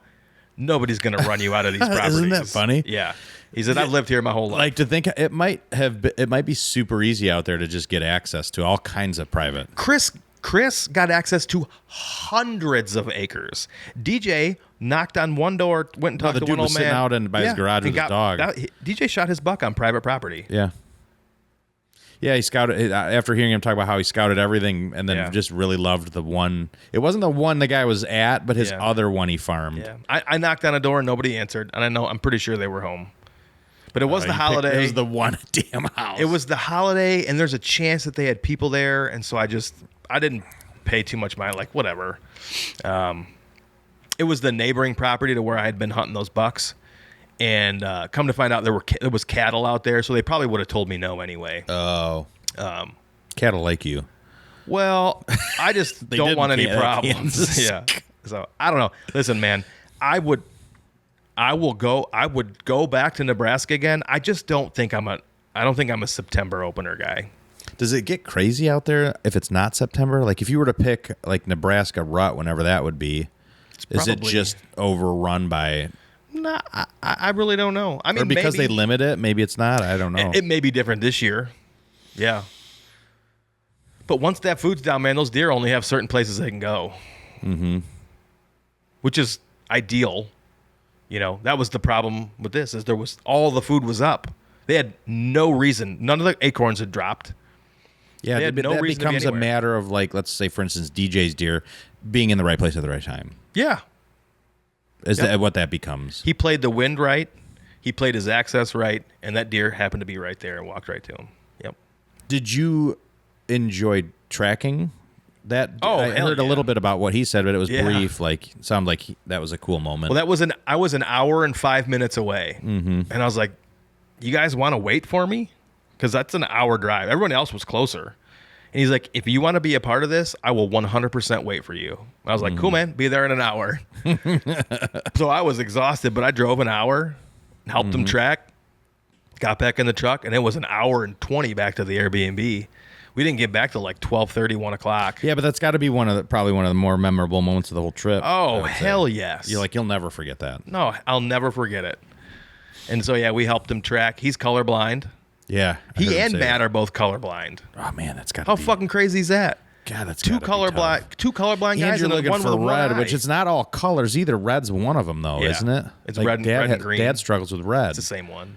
nobody's going to run you out of these properties. Isn't that funny? Yeah. He said, I've lived here my whole life. Like, to think it might be super easy out there to just get access to all kinds of private. Chris got access to hundreds of acres. DJ knocked on one door, went and talked to one old man. Sitting out by his garage with his dog. DJ shot his buck on private property. Yeah. Yeah, he scouted, after hearing him talk about how he scouted everything and then just really loved the one. It wasn't the one the guy was at, but his other one he farmed. Yeah. I knocked on a door and nobody answered. And I'm pretty sure they were home. But it was the holiday. It was the one damn house. It was the holiday, and there's a chance that they had people there. And so I didn't pay too much mind. Like, whatever. It was the neighboring property to where I had been hunting those bucks. And come to find out, there was cattle out there, so they probably would have told me no anyway. Oh. Cattle like you. Well, I just don't want any problems. Yeah. So I don't know. Listen, man, I would go back to Nebraska again. I just don't think I'm a September opener guy. Does it get crazy out there if it's not September? Like, if you were to pick like Nebraska rut, whenever that would be, is it just overrun by? No, I really don't know. I mean, or because they limit it, maybe it's not. I don't know. It may be different this year. Yeah. But once that food's down, man, those deer only have certain places they can go. Mm-hmm. Which is ideal. You know, that was the problem with this, is all the food was up. They had no reason. None of the acorns had dropped. Yeah, that becomes a matter of, like, let's say, for instance, DJ's deer being in the right place at the right time. Yeah. Is that what that becomes? He played the wind right. He played his access right, and that deer happened to be right there and walked right to him. Yep. Did you enjoy tracking that? Oh, I heard a little bit about what he said, but it was brief. Like, sounded like that was a cool moment. Well, I was an hour and 5 minutes away, and I was like, "You guys want to wait for me? Because that's an hour drive. Everyone else was closer." And he's like, if you want to be a part of this, I will 100% wait for you. And I was like, cool, man. Be there in an hour. So I was exhausted, but I drove an hour, helped them track, got back in the truck, and it was an hour and 20 back to the Airbnb. We didn't get back till like 12:30, 1 o'clock. Yeah, but that's got to be probably one of the more memorable moments of the whole trip. Oh, hell yes. You'll never forget that. No, I'll never forget it. And so, yeah, we helped him track. He's colorblind. Yeah. He and Matt are both colorblind. Oh, man, that's got to How be... fucking crazy is that? God, that's two colorblind guys and looking one for with red, one which it's not all colors either. Red's one of them, though, isn't it? It's like red and green. Dad struggles with red. It's the same one.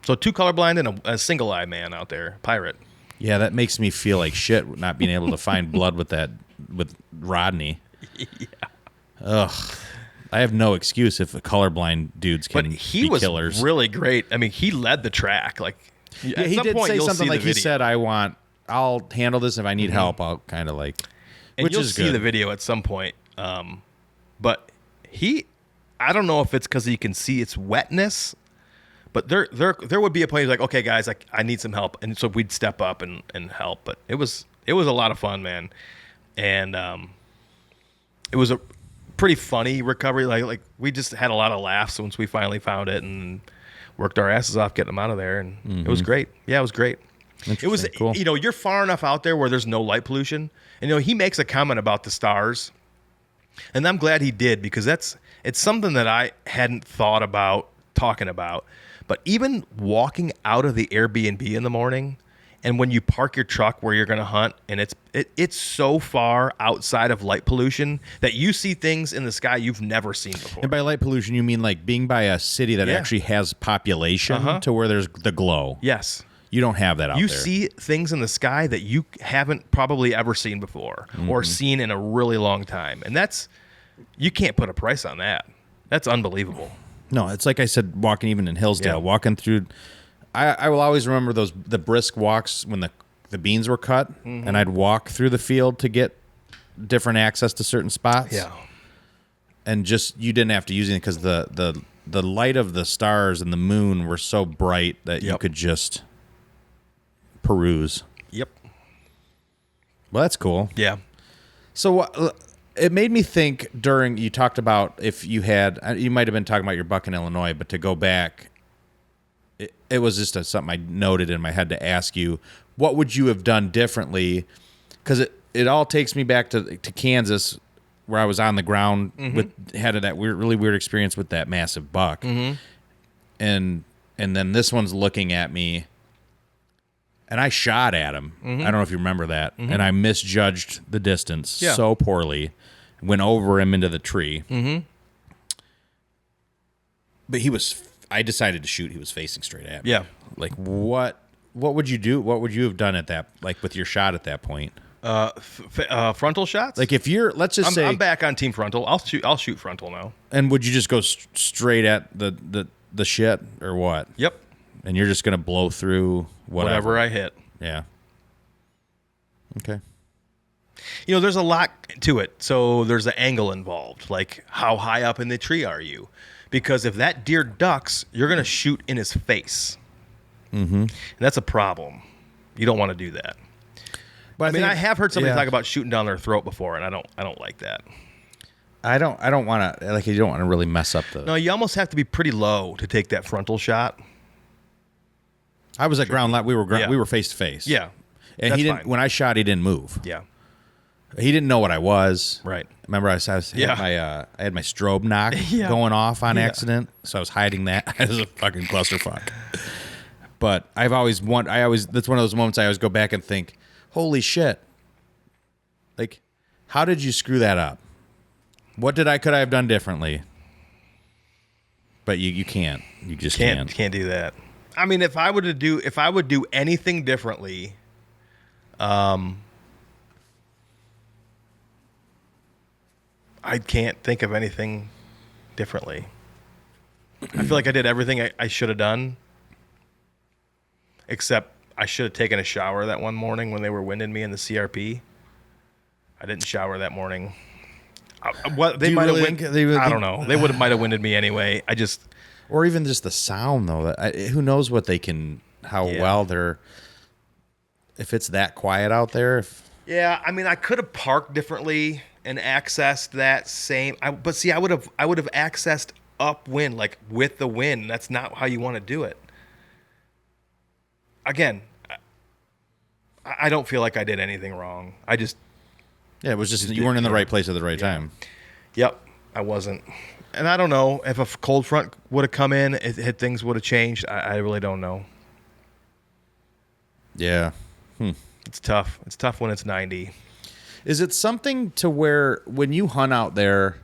So two colorblind and a single eye man out there, pirate. Yeah, that makes me feel like shit not being able to find blood with Rodney. Yeah. Ugh. I have no excuse if the colorblind dudes can But he be was killers. really great. I mean, he led the track. Like, Yeah, he did say something like he said, I'll handle this. If I need help, I'll kind of like, and which you'll is see good. the video at some point. But I don't know if it's because he can see its wetness, but there would be a point he's like, okay, guys, I need some help. And so we'd step up and help. But it was a lot of fun, man. And it was a pretty funny recovery. Like we just had a lot of laughs once we finally found it and worked our asses off getting them out of there. And it was great. Yeah, it was great. It was, cool. You're far enough out there where there's no light pollution. And, he makes a comment about the stars. And I'm glad he did, because it's something that I hadn't thought about talking about. But even walking out of the Airbnb in the morning, and when you park your truck where you're going to hunt, and it's so far outside of light pollution that you see things in the sky you've never seen before. And by light pollution, you mean like being by a city that actually has population to where there's the glow. Yes. You don't have that out You there. see things in the sky that you haven't probably ever seen before or seen in a really long time. And you can't put a price on that. That's unbelievable. No, it's like I said, walking even in Hillsdale, walking through. I will always remember the brisk walks when the beans were cut, and I'd walk through the field to get different access to certain spots. Yeah. And just, you didn't have to use it because the light of the stars and the moon were so bright that you could just peruse. Yep. Well, that's cool. Yeah. So it made me think during, you talked about if you might have been talking about your buck in Illinois, but to go back, it was just something I noted in my head to ask you, what would you have done differently? Because it all takes me back to Kansas, where I was on the ground had that really weird experience with that massive buck. And then this one's looking at me, and I shot at him. I don't know if you remember that. And I misjudged the distance so poorly. Went over him into the tree. But I decided to shoot. He was facing straight at me. Yeah. Like, what would you do? What would you have done at that, like with your shot at that point? Frontal shots? Like if you're, let's just say. I'm back on team frontal. I'll shoot frontal now. And would you just go straight at the shit or what? Yep. And you're just going to blow through whatever I hit. Yeah. Okay. There's a lot to it. So there's an angle involved. Like, how high up in the tree are you? Because if that deer ducks, you're going to shoot in his face. And that's a problem. You don't want to do that. But I have heard somebody talk about shooting down their throat before, and I don't like that. I don't want to, like, you don't want to really mess up the. No, you almost have to be pretty low to take that frontal shot. I was at ground level. We were face to face. Yeah. And that's he didn't. fine. When I shot, he didn't move. Yeah. He didn't know what I was. Right. Remember, I had my strobe knock going off on accident, so I was hiding that. It was a fucking clusterfuck. But that's one of those moments I always go back and think, holy shit! Like, how did you screw that up? What could I have done differently? But you can't. You just can't. Can't do that. I mean, if I would do anything differently, I can't think of anything differently. I feel like I did everything I should have done, except I should have taken a shower that one morning when they were winding me in the CRP. I didn't shower that morning. They might have winded. I don't know. They might have winded me anyway. Or even just the sound, though. Who knows what they can, well they're, if it's that quiet out there. Yeah, I mean, I could have parked differently and accessed that same. But see, I would have accessed upwind, like with the wind. That's not how you want to do it. Again, I don't feel like I did anything wrong. Yeah, it was just you weren't in the right place at the right time. Yep, I wasn't. And I don't know if a cold front would have come in, things would have changed. I really don't know. Yeah. It's tough. It's tough when it's 90. Is it something to where when you hunt out there,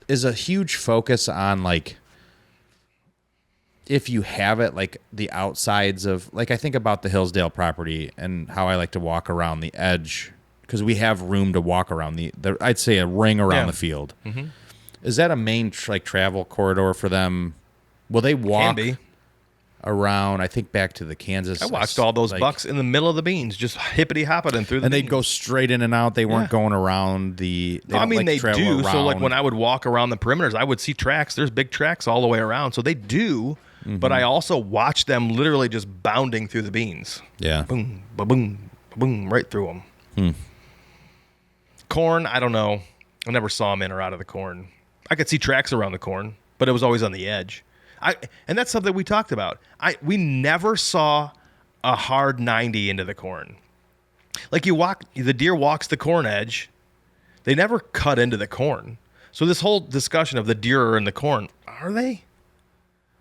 is a huge focus on, like, if you have it, like the outsides of, like, I think about the Hillsdale property and how I like to walk around the edge because we have room to walk around I'd say a ring around the field. Is that a main travel corridor for them? Will they walk Can be. around? I think back to the Kansas. I watched all those bucks in the middle of the beans, just hippity hopping through the and beans. they'd go straight in and out. They weren't going around the. No, I mean, they do. Around. So, like, when I would walk around the perimeters, I would see tracks. There's big tracks all the way around. So they do, but I also watch them literally just bounding through the beans. Yeah. Boom, ba-boom, ba-boom, right through them. Corn, I don't know. I never saw them in or out of the corn. I could see tracks around the corn, but it was always on the edge. And that's something we talked about. We never saw a hard 90 into the corn. Like the deer walks the corn edge. They never cut into the corn. So this whole discussion of the deer are in the corn, are they?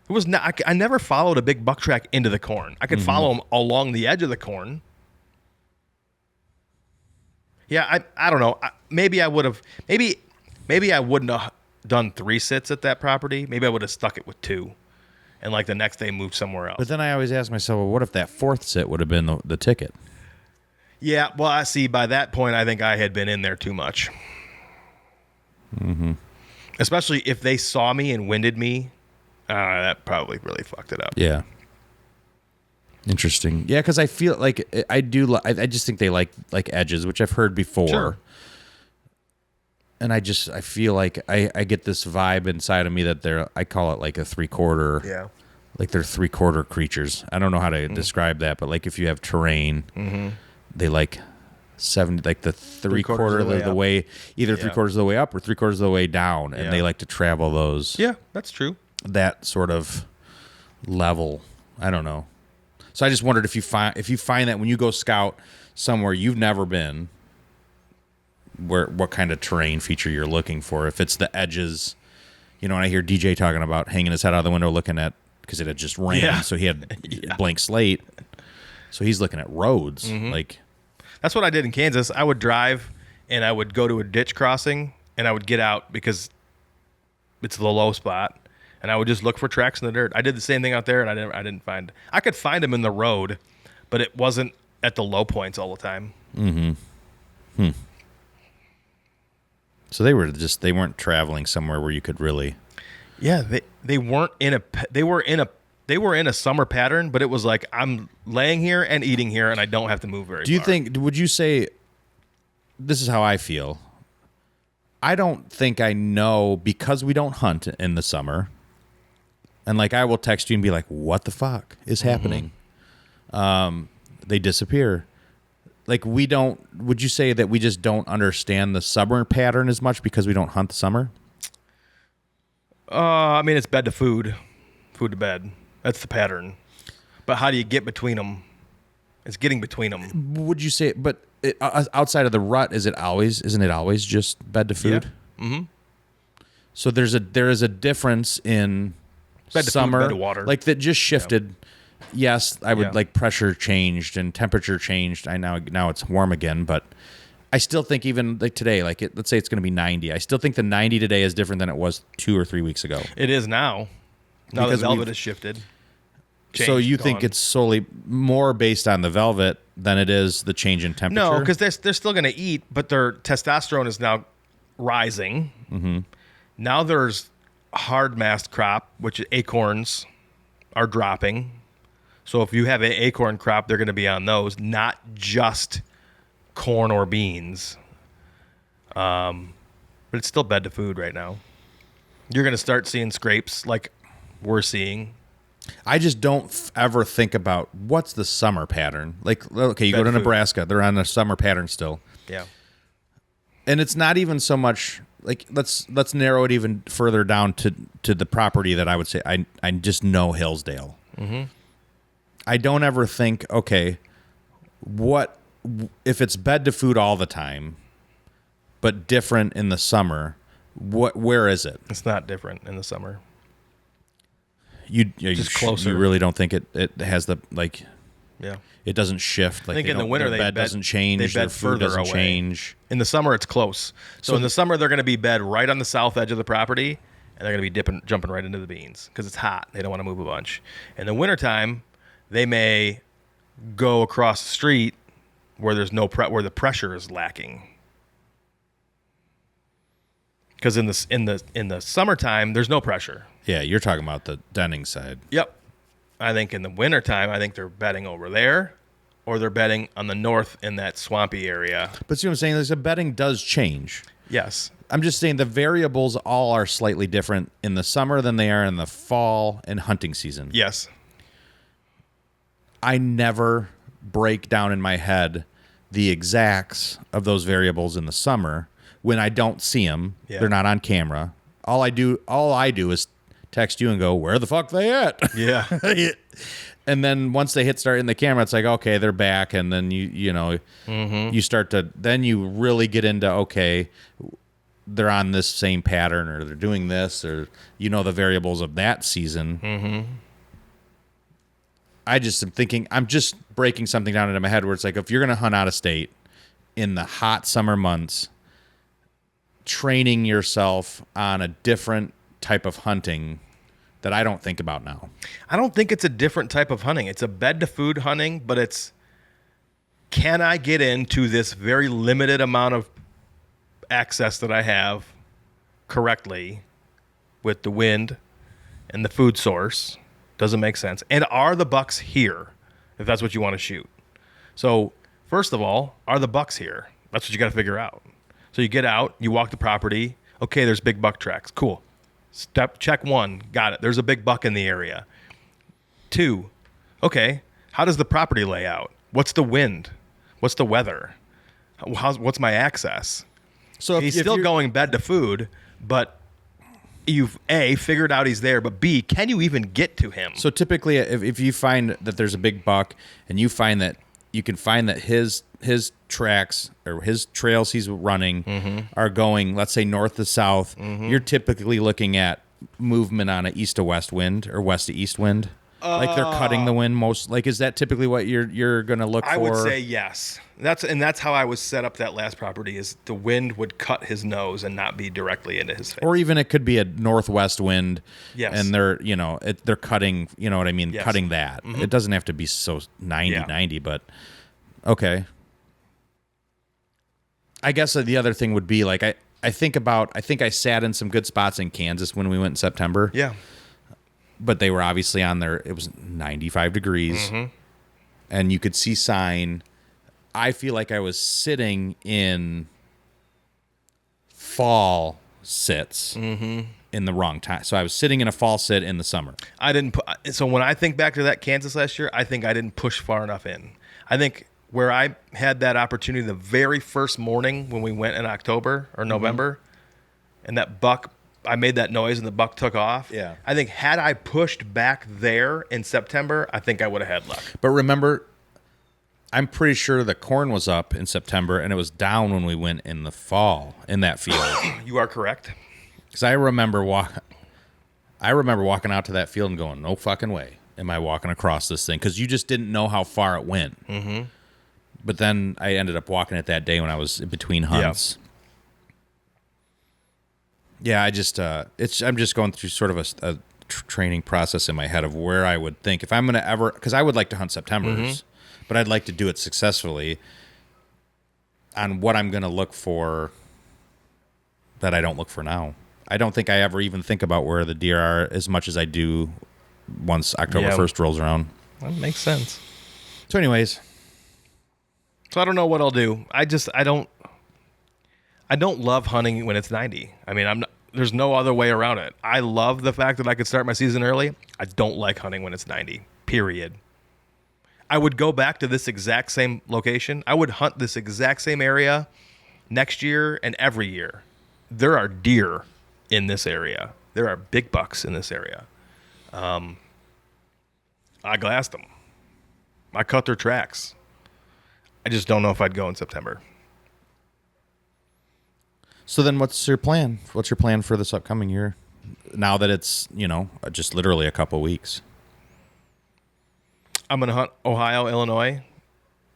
It was not. I never followed a big buck track into the corn. I could follow them along the edge of the corn. Yeah, I don't know. Maybe I would have. Maybe I wouldn't have done 3 sits at that property. Maybe I would have stuck it with 2, and like the next day moved somewhere else. But then I always ask myself, well, what if that 4th sit would have been the ticket? Yeah, well, I see. By that point, I think I had been in there too much. Especially if they saw me and winded me, that probably really fucked it up. Yeah. Interesting. Yeah, because I feel like I do. I just think they like edges, which I've heard before. Sure. And I feel like I get this vibe inside of me that I call it like a 3/4. Yeah. Like they're 3/4 creatures. I don't know how to describe that, but like if you have terrain, they like 70, like the 3/4 of the way, either 3/4 of the way up or 3/4 of the way down, and they like to travel those. Yeah, that's true. That sort of level. I don't know. So I just wondered if you find that when you go scout somewhere you've never been, what kind of terrain feature you're looking for. If it's the edges, and I hear DJ talking about hanging his head out of the window looking at, because it had just rained, so he had blank slate. So he's looking at roads. Like, that's what I did in Kansas. I would drive and I would go to a ditch crossing and I would get out because it's the low spot. And I would just look for tracks in the dirt. I did the same thing out there, and I didn't find. I could find them in the road, but it wasn't at the low points all the time. So they weren't traveling somewhere where you could really. Yeah, they weren't in a. They were in a summer pattern, but it was like I'm laying here and eating here, and I don't have to move very. Do you far. think? Would you say? This is how I feel. I don't think I know, because we don't hunt in the summer. And like I will text you and be like, "What the fuck is happening?" They disappear. Like we don't. Would you say that we just don't understand the summer pattern as much because we don't hunt the summer? I mean, it's bed to food, food to bed. That's the pattern. But how do you get between them? It's getting between them. Would you say? But outside of the rut, isn't it always just bed to food? Yeah. So there is a difference in Bed to summer, food, bed to water. like that just shifted. Yes, I would Yeah. like pressure changed and temperature changed. I now it's warm again, but I still think even like today, let's say it's going to be 90. I still think the 90 today is different than it was 2 or 3 weeks ago. It is now. Now Because the velvet has shifted. So you think gone. it's solely more based on the velvet than it is the change in temperature? No, because they're still going to eat, but their testosterone is now rising. Now there's hard mast crop, which acorns are dropping. So if you have an acorn crop, they're going to be on those, not just corn or beans. But it's still bed to food right now. You're going to start seeing scrapes like we're seeing. I just don't ever think about what's the summer pattern. Like, okay, you Bed go to food. Nebraska, they're on a summer pattern still. Yeah. And it's not even so much like let's narrow it even further down to the property that I would say I just know Hillsdale. I don't ever think, okay, what if it's bed to food all the time, but different in the summer? Where is it? It's not different in the summer. Just closer. You really don't think it has the like? Yeah. It doesn't shift. Like I think in the winter their they bed bed doesn't change. They Their bed food further doesn't away. change. In the summer, it's close. So in the summer, they're going to be bed right on the south edge of the property, and they're going to be jumping right into the beans because it's hot. They don't want to move a bunch. In the wintertime, they may go across the street where there's no where the pressure is lacking. Because in the summertime, there's no pressure. Yeah, you're talking about the denning side. Yep. I think in the wintertime, I think they're bedding over there, or they're bedding on the north in that swampy area. But see what I'm saying? The bedding does change. Yes. I'm just saying the variables all are slightly different in the summer than they are in the fall and hunting season. Yes. I never break down in my head the exacts of those variables in the summer when I don't see them. Yeah. They're not on camera. All I do is text you and go, "Where the fuck they at?" Yeah. And then once they hit start in the camera, it's like, okay, they're back. And then you start to, then you really get into, okay, they're on this same pattern, or they're doing this, or the variables of that season. Mm-hmm. I just am thinking, I'm just breaking something down into my head where it's like, if you're going to hunt out of state in the hot summer months, training yourself on a different type of hunting that I don't think about now. I don't think it's a different type of hunting. It's a bed to food hunting, but it's, can I get into this very limited amount of access that I have correctly with the wind and the food source? Doesn't make sense. And are the bucks here, if that's what you want to shoot? So first of all, are the bucks here? That's what you got to figure out. So you get out, you walk the property. Okay, there's big buck tracks. Cool. Check one. Got it. There's a big buck in the area. 2, okay, how does the property lay out? What's the wind? What's the weather? What's my access? So He's still going bed to food, but you've A, figured out he's there, but B, can you even get to him? So typically, if you find that there's a big buck, and you find that you can find that his tracks or his trails he's running are going, let's say, north to south, you're typically looking at movement on an east to west wind or west to east wind. Like they're cutting the wind most. Like, is that typically what you're going to look for? I would say yes. That's how I was set up that last property, is the wind would cut his nose and not be directly into his face. Or even it could be a northwest wind. Yes. And they're they're cutting, you know what I mean? Yes. Cutting that. It doesn't have to be so 90, but okay. I guess the other thing would be like, I think I sat in some good spots in Kansas when we went in September. Yeah. But they were obviously it was 95 degrees, and you could see sign. I feel like I was sitting in fall sits in the wrong time. So I was sitting in a fall sit in the summer. So when I think back to that Kansas last year, I think I didn't push far enough in. I think where I had that opportunity the very first morning when we went in October or November, and that buck, I made that noise and the buck took off. Yeah. I think had I pushed back there in September, I think I would have had luck. But remember, I'm pretty sure the corn was up in September and it was down when we went in the fall in that field. You are correct. Because I remember walking out to that field and going, no fucking way am I walking across this thing, because you just didn't know how far it went. But then I ended up walking it that day when I was in between hunts. Yeah, I'm just going through sort of a training process in my head of where I would think if I'm going to ever, because I would like to hunt Septembers, but I'd like to do it successfully, on what I'm going to look for that I don't look for now. I don't think I ever even think about where the deer are as much as I do once October 1st rolls around. That makes sense. So anyways. So I don't know what I'll do. I don't love hunting when it's 90. I mean, there's no other way around it. I love the fact that I could start my season early. I don't like hunting when it's 90, period. I would go back to this exact same location. I would hunt this exact same area next year and every year. There are deer in this area. There are big bucks in this area. I glassed them. I cut their tracks. I just don't know if I'd go in September. So then what's your plan? What's your plan for this upcoming year? Now that it's, just literally a couple weeks. I'm going to hunt Ohio, Illinois.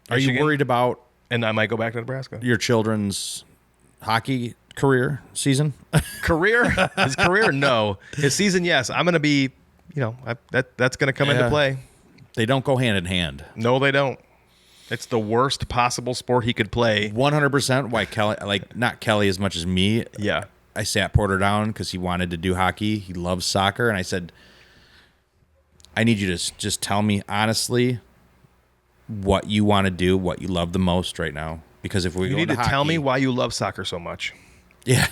Are you worried about... And I might go back to Nebraska. Your children's hockey career season? His career? No. His season, yes. I'm going to be, that's going to come into play. They don't go hand in hand. No, they don't. It's the worst possible sport he could play. 100%. Why Kelly? Like, not Kelly as much as me. Yeah. I sat Porter down because he wanted to do hockey. He loves soccer. And I said, I need you to just tell me honestly what you want to do, what you love the most right now. Because if we You go need to hockey, tell me why you love soccer so much. Yeah.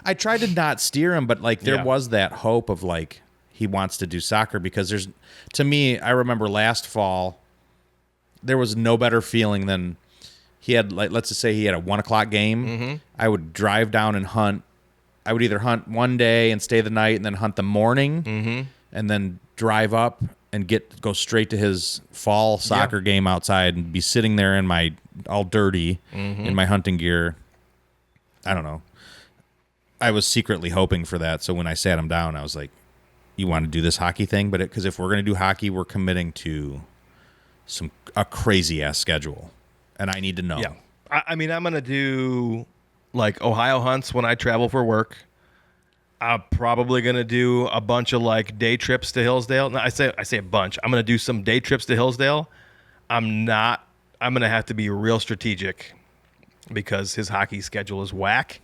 I tried to not steer him, but like there Yeah. was that hope of like he wants to do soccer because there's, to me, I remember last fall, there was no better feeling than he had, like, let's just say he had a 1 o'clock game. Mm-hmm. I would drive down and hunt. I would either hunt one day and stay the night and then hunt the morning and then drive up and go straight to his fall soccer game outside and be sitting there in my all dirty in my hunting gear. I don't know. I was secretly hoping for that. So when I sat him down, I was like, you want to do this hockey thing? But because if we're going to do hockey, we're committing to a crazy ass schedule. And I need to know. Yeah. I mean, I'm going to do like Ohio hunts when I travel for work. I'm probably going to do a bunch of like day trips to Hillsdale. No, I say a bunch. I'm going to do some day trips to Hillsdale. I'm going to have to be real strategic because his hockey schedule is whack.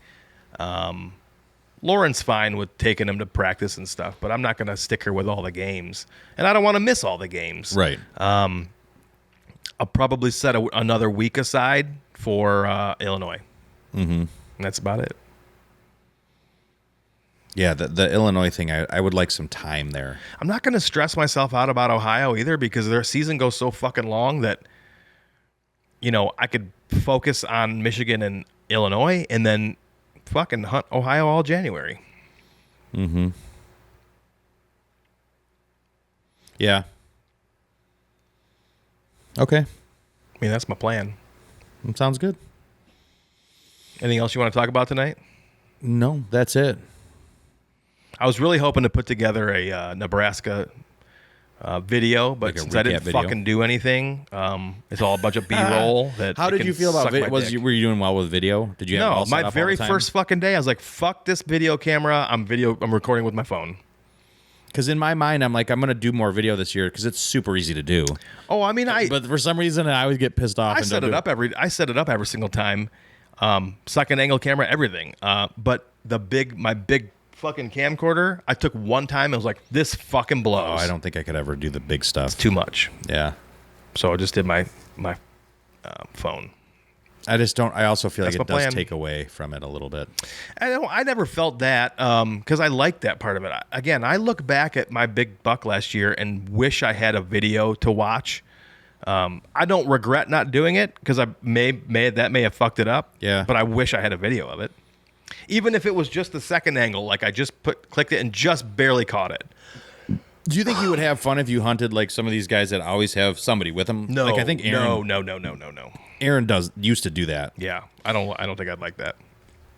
Lauren's fine with taking him to practice and stuff, but I'm not going to stick her with all the games. And I don't want to miss all the games. Right. I'll probably set another week aside for Illinois. Mm-hmm. And that's about it. Yeah, the Illinois thing, I would like some time there. I'm not going to stress myself out about Ohio either because their season goes so fucking long that, you know, I could focus on Michigan and Illinois and then fucking hunt Ohio all January. Mm-hmm. Yeah. Okay. I mean, that's my plan. Sounds good. Anything else you want to talk about tonight? No, that's it. I was really hoping to put together a Nebraska video, but Like a since I didn't recap video? fucking do anything, it's all a bunch of B-roll. How did you feel about video? video? Were you doing well with video? Did you have it No, all set my up all very the time? first fucking day, I was like, "Fuck this video camera! I'm recording with my phone." Because in my mind, I'm like, I'm going to do more video this year because it's super easy to do. Oh, I mean, But for some reason, I always get pissed off. I set it up every single time. Second angle camera, everything. But my big fucking camcorder, I took one time and was like, this fucking blows. Oh, I don't think I could ever do the big stuff. Too much. Yeah. So I just did my phone. I just don't. I also feel That's like it my does plan. take away from it a little bit. I never felt that because I liked that part of it. Again, I look back at my big buck last year and wish I had a video to watch. I don't regret not doing it because I may have fucked it up. Yeah. But I wish I had a video of it. Even if it was just the second angle, like I just clicked it and just barely caught it. Do you think you would have fun if you hunted like some of these guys that always have somebody with them? No, Like I think Aaron. No. Aaron used to do that. Yeah, I don't think I'd like that.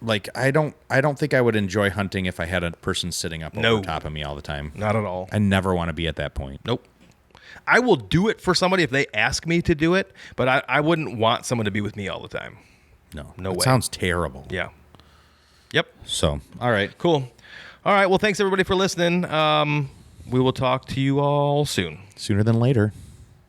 Like I don't think I would enjoy hunting if I had a person sitting up over top of me all the time. Not at all. I never want to be at that point. Nope. I will do it for somebody if they ask me to do it, but I wouldn't want someone to be with me all the time. No It way. sounds terrible. Yeah. Yep. So, all right. Cool. All right. Well, thanks everybody for listening. We will talk to you all soon. Sooner than later.